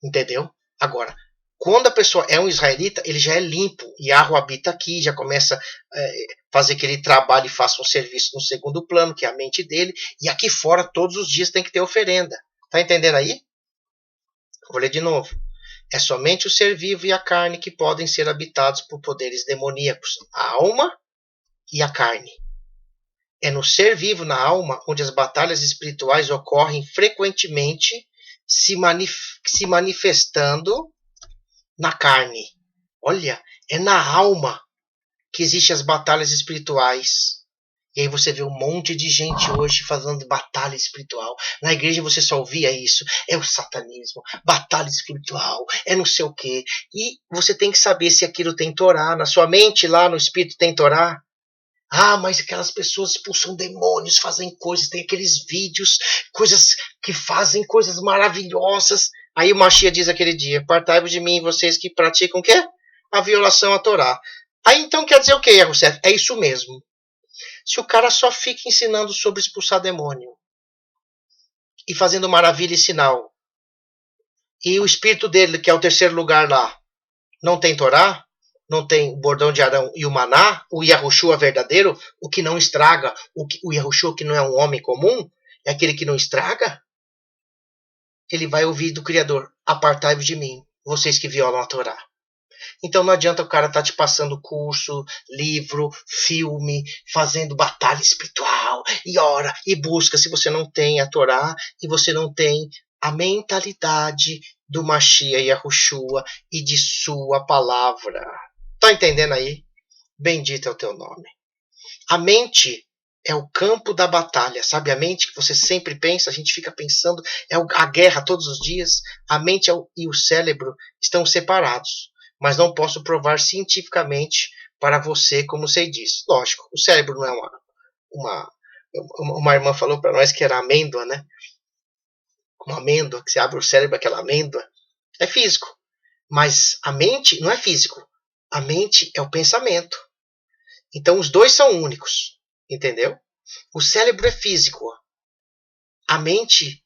Entendeu? Agora, Quando a pessoa é um israelita, ele já é limpo. Yahweh habita aqui, já começa a fazer que ele trabalhe e faça um serviço no segundo plano, que é a mente dele. E aqui fora, todos os dias tem que ter oferenda. Tá entendendo aí? Vou ler de novo. É somente o ser vivo e a carne que podem ser habitados por poderes demoníacos. A alma e a carne. É no ser vivo, na alma, onde as batalhas espirituais ocorrem frequentemente, se manifestando na carne. Olha, é na alma que existem as batalhas espirituais. E aí você vê um monte de gente hoje fazendo batalha espiritual. Na igreja você só ouvia isso. É o satanismo, batalha espiritual, é não sei o quê. E você tem que saber se aquilo tem Torá. Na sua mente, lá no espírito, tem Torá. Ah, mas aquelas pessoas expulsam demônios, fazem coisas, tem aqueles vídeos, coisas que fazem coisas maravilhosas. Aí o Mashiach diz aquele dia, apartai-vos de mim, vocês que praticam o quê? A violação à Torá. Aí então quer dizer o quê, Yahusef? É isso mesmo. Se o cara só fica ensinando sobre expulsar demônio e fazendo maravilha e sinal, e o espírito dele, que é o terceiro lugar lá, não tem Torá, não tem o bordão de Arão e o maná, o Yahushua verdadeiro, o que não estraga, o Yahushua que não é um homem comum, é aquele que não estraga, ele vai ouvir do Criador, apartai-vos de mim, vocês que violam a Torá. Então não adianta o cara estar te passando curso, livro, filme, fazendo batalha espiritual, e ora, e busca, se você não tem a Torá, e você não tem a mentalidade do Mashiach Yahushua e de sua palavra. Tá entendendo aí? Bendito é o teu nome. A mente é o campo da batalha, sabe? A mente que você sempre pensa, a gente fica pensando, é a guerra todos os dias. A mente e o cérebro estão separados, mas não posso provar cientificamente para você como sei disso. Lógico, o cérebro não é uma irmã falou para nós que era amêndoa, né? Uma amêndoa, que você abre o cérebro, aquela amêndoa. É físico, mas a mente não é físico. A mente é o pensamento. Então os dois são únicos, entendeu? O cérebro é físico. A mente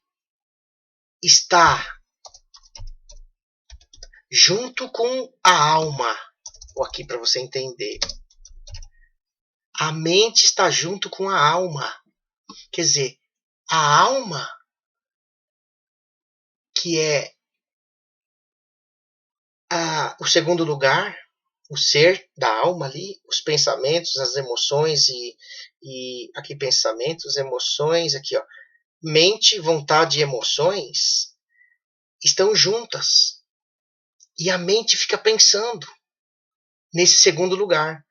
está junto com a alma. Vou aqui para você entender. A mente está junto com a alma. Quer dizer, a alma, que é o segundo lugar, o ser da alma ali, os pensamentos, as emoções e aqui pensamentos, emoções, aqui ó, mente, vontade e emoções estão juntas. E a mente fica pensando nesse segundo lugar.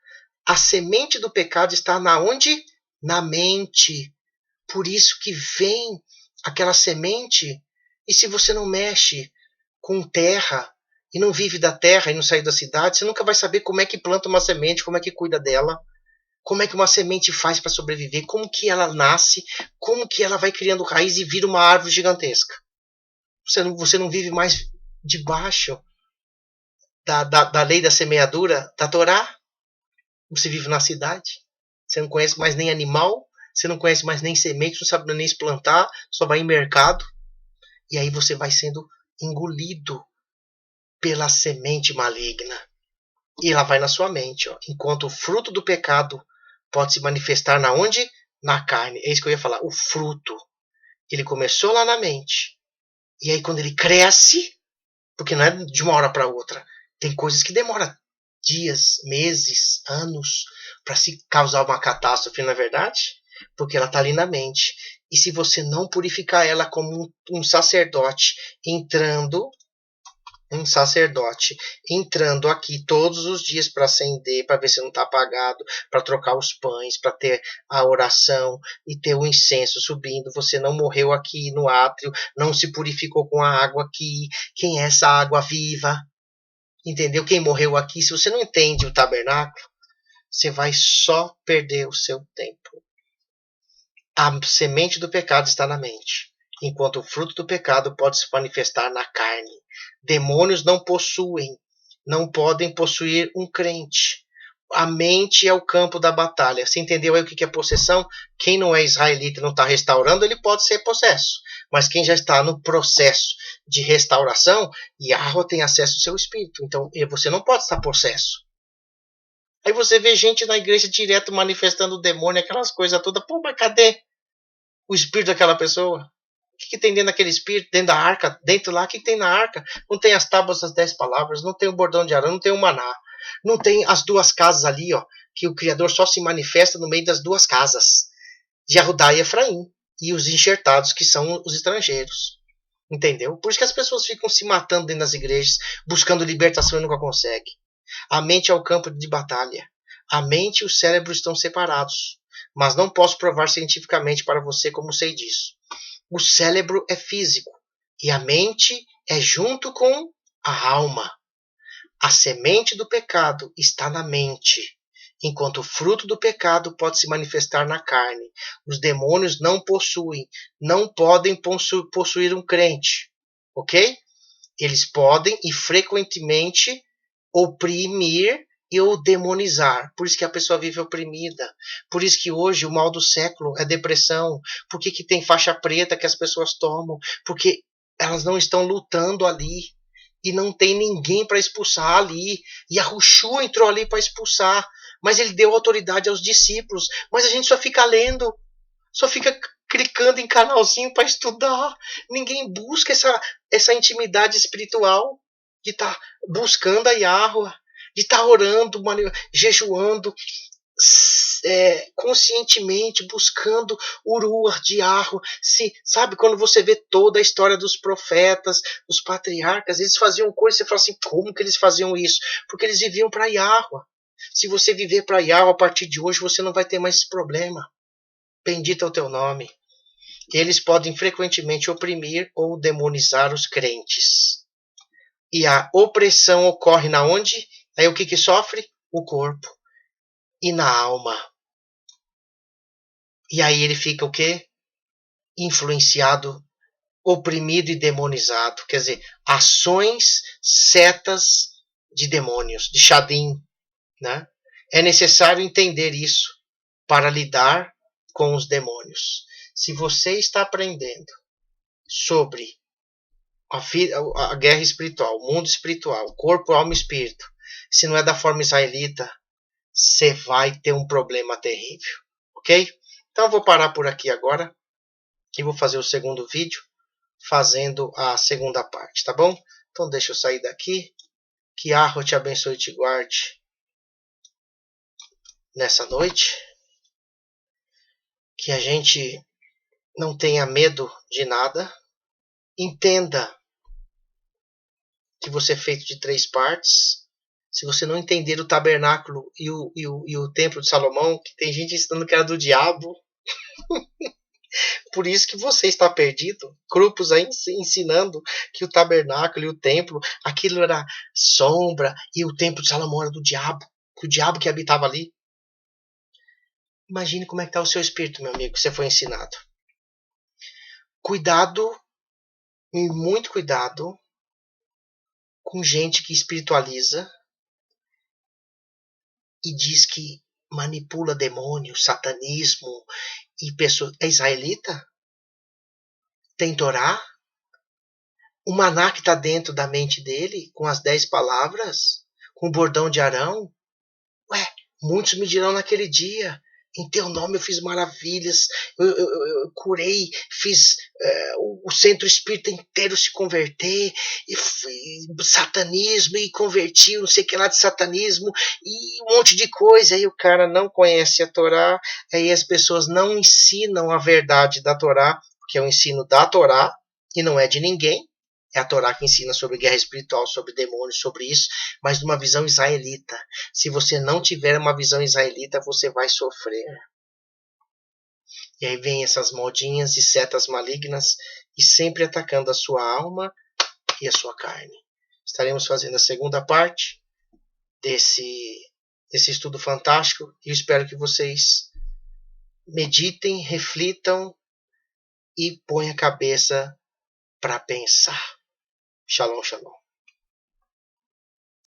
A semente do pecado está na onde? Na mente. Por isso que vem aquela semente. E se você não mexe com terra, e não vive da terra e não sai da cidade, você nunca vai saber como é que planta uma semente, como é que cuida dela, como é que uma semente faz para sobreviver, como que ela nasce, como que ela vai criando raiz e vira uma árvore gigantesca. Você não vive mais debaixo da lei da semeadura, da Torá. Você vive na cidade, você não conhece mais nem animal, você não conhece mais nem semente, não sabe nem se plantar, só vai em mercado. E aí você vai sendo engolido pela semente maligna. E ela vai na sua mente. Ó. Enquanto o fruto do pecado pode se manifestar na onde? Na carne. É isso que eu ia falar. O fruto. Ele começou lá na mente. E aí quando ele cresce, porque não é de uma hora para outra, tem coisas que demoram dias, meses, anos para se causar uma catástrofe, não é verdade? Porque ela está ali na mente. E se você não purificar ela como um sacerdote entrando aqui todos os dias para acender, para ver se não está apagado, para trocar os pães, para ter a oração e ter o incenso subindo. Você não morreu aqui no átrio, não se purificou com a água aqui. Quem é essa água viva? Entendeu? Quem morreu aqui? Se você não entende o tabernáculo, você vai só perder o seu tempo. A semente do pecado está na mente, enquanto o fruto do pecado pode se manifestar na carne. Demônios não podem possuir um crente. A mente é o campo da batalha. Você entendeu aí o que é possessão? Quem não é israelita e não está restaurando, ele pode ser possesso. Mas quem já está no processo de restauração, Yahweh tem acesso ao seu espírito. Então você não pode estar possesso. Aí você vê gente na igreja direto manifestando o demônio, aquelas coisas todas. Pô, mas cadê o espírito daquela pessoa? O que tem dentro daquele espírito? Dentro da arca? Dentro lá, o que tem na arca? Não tem as tábuas das 10 palavras, não tem o bordão de Arão, não tem o maná. Não tem as duas casas ali, ó, que o Criador só se manifesta no meio das duas casas, de Judá e Efraim, e os enxertados, que são os estrangeiros. Entendeu? Por isso que as pessoas ficam se matando dentro das igrejas, buscando libertação e nunca conseguem. A mente é o campo de batalha. A mente e o cérebro estão separados. Mas não posso provar cientificamente para você como sei disso. O cérebro é físico e a mente é junto com a alma. A semente do pecado está na mente, enquanto o fruto do pecado pode se manifestar na carne. Os demônios não podem possuir um crente, ok? Eles podem e frequentemente oprimir ou demonizar. Por isso que a pessoa vive oprimida. Por isso que hoje o mal do século é depressão. Por que tem faixa preta que as pessoas tomam? Porque elas não estão lutando ali. E não tem ninguém para expulsar ali. E a Yahshua entrou ali para expulsar. Mas ele deu autoridade aos discípulos. Mas a gente só fica lendo. Só fica clicando em canalzinho para estudar. Ninguém busca essa intimidade espiritual. De estar buscando a Yahweh. De estar orando, jejuando. Conscientemente buscando o Ruach de Yahweh. Sabe, quando você vê toda a história dos profetas, dos patriarcas, eles faziam coisas, você fala assim, como que eles faziam isso? Porque eles viviam para Yahweh. Se você viver para Yahweh a partir de hoje, você não vai ter mais esse problema. Bendito é o teu nome. Eles podem frequentemente oprimir ou demonizar os crentes. E a opressão ocorre na onde? Aí o que sofre? O corpo. E na alma. E aí ele fica o quê? Influenciado, oprimido e demonizado. Quer dizer, ações, setas de demônios, de Shadim. Né? É necessário entender isso para lidar com os demônios. Se você está aprendendo sobre a guerra espiritual, o mundo espiritual, corpo, alma e espírito, se não é da forma israelita, você vai ter um problema terrível. Ok? Então eu vou parar por aqui agora e vou fazer o segundo vídeo fazendo a segunda parte, tá bom? Então deixa eu sair daqui. Que Yahweh te abençoe e te guarde nessa noite. Que a gente não tenha medo de nada. Entenda que você é feito de 3 partes. Se você não entender o tabernáculo e o templo de Salomão, que tem gente ensinando que era do diabo, por isso que você está perdido. Grupos aí ensinando que o tabernáculo e o templo, aquilo era sombra e o templo de Salomão era do diabo, que o diabo que habitava ali. Imagine como é que está o seu espírito, meu amigo, que você foi ensinado. Cuidado, e muito cuidado, com gente que espiritualiza e diz que manipula demônios, satanismo e pessoas. É israelita? Tem Torá? O maná que está dentro da mente dele, com as 10 palavras, com o bordão de Arão? Ué, muitos me dirão naquele dia, em teu nome eu fiz maravilhas, eu curei, fiz o centro espírita inteiro se converter, e satanismo, e converti, não sei o que lá de satanismo, e um monte de coisa. Aí o cara não conhece a Torá, aí as pessoas não ensinam a verdade da Torá, que é o ensino da Torá, e não é de ninguém. É a Torá que ensina sobre guerra espiritual, sobre demônios, sobre isso, mas de uma visão israelita. Se você não tiver uma visão israelita, você vai sofrer. E aí vem essas modinhas e setas malignas e sempre atacando a sua alma e a sua carne. Estaremos fazendo a segunda parte desse estudo fantástico e espero que vocês meditem, reflitam e ponham a cabeça para pensar. Shalom, shalom.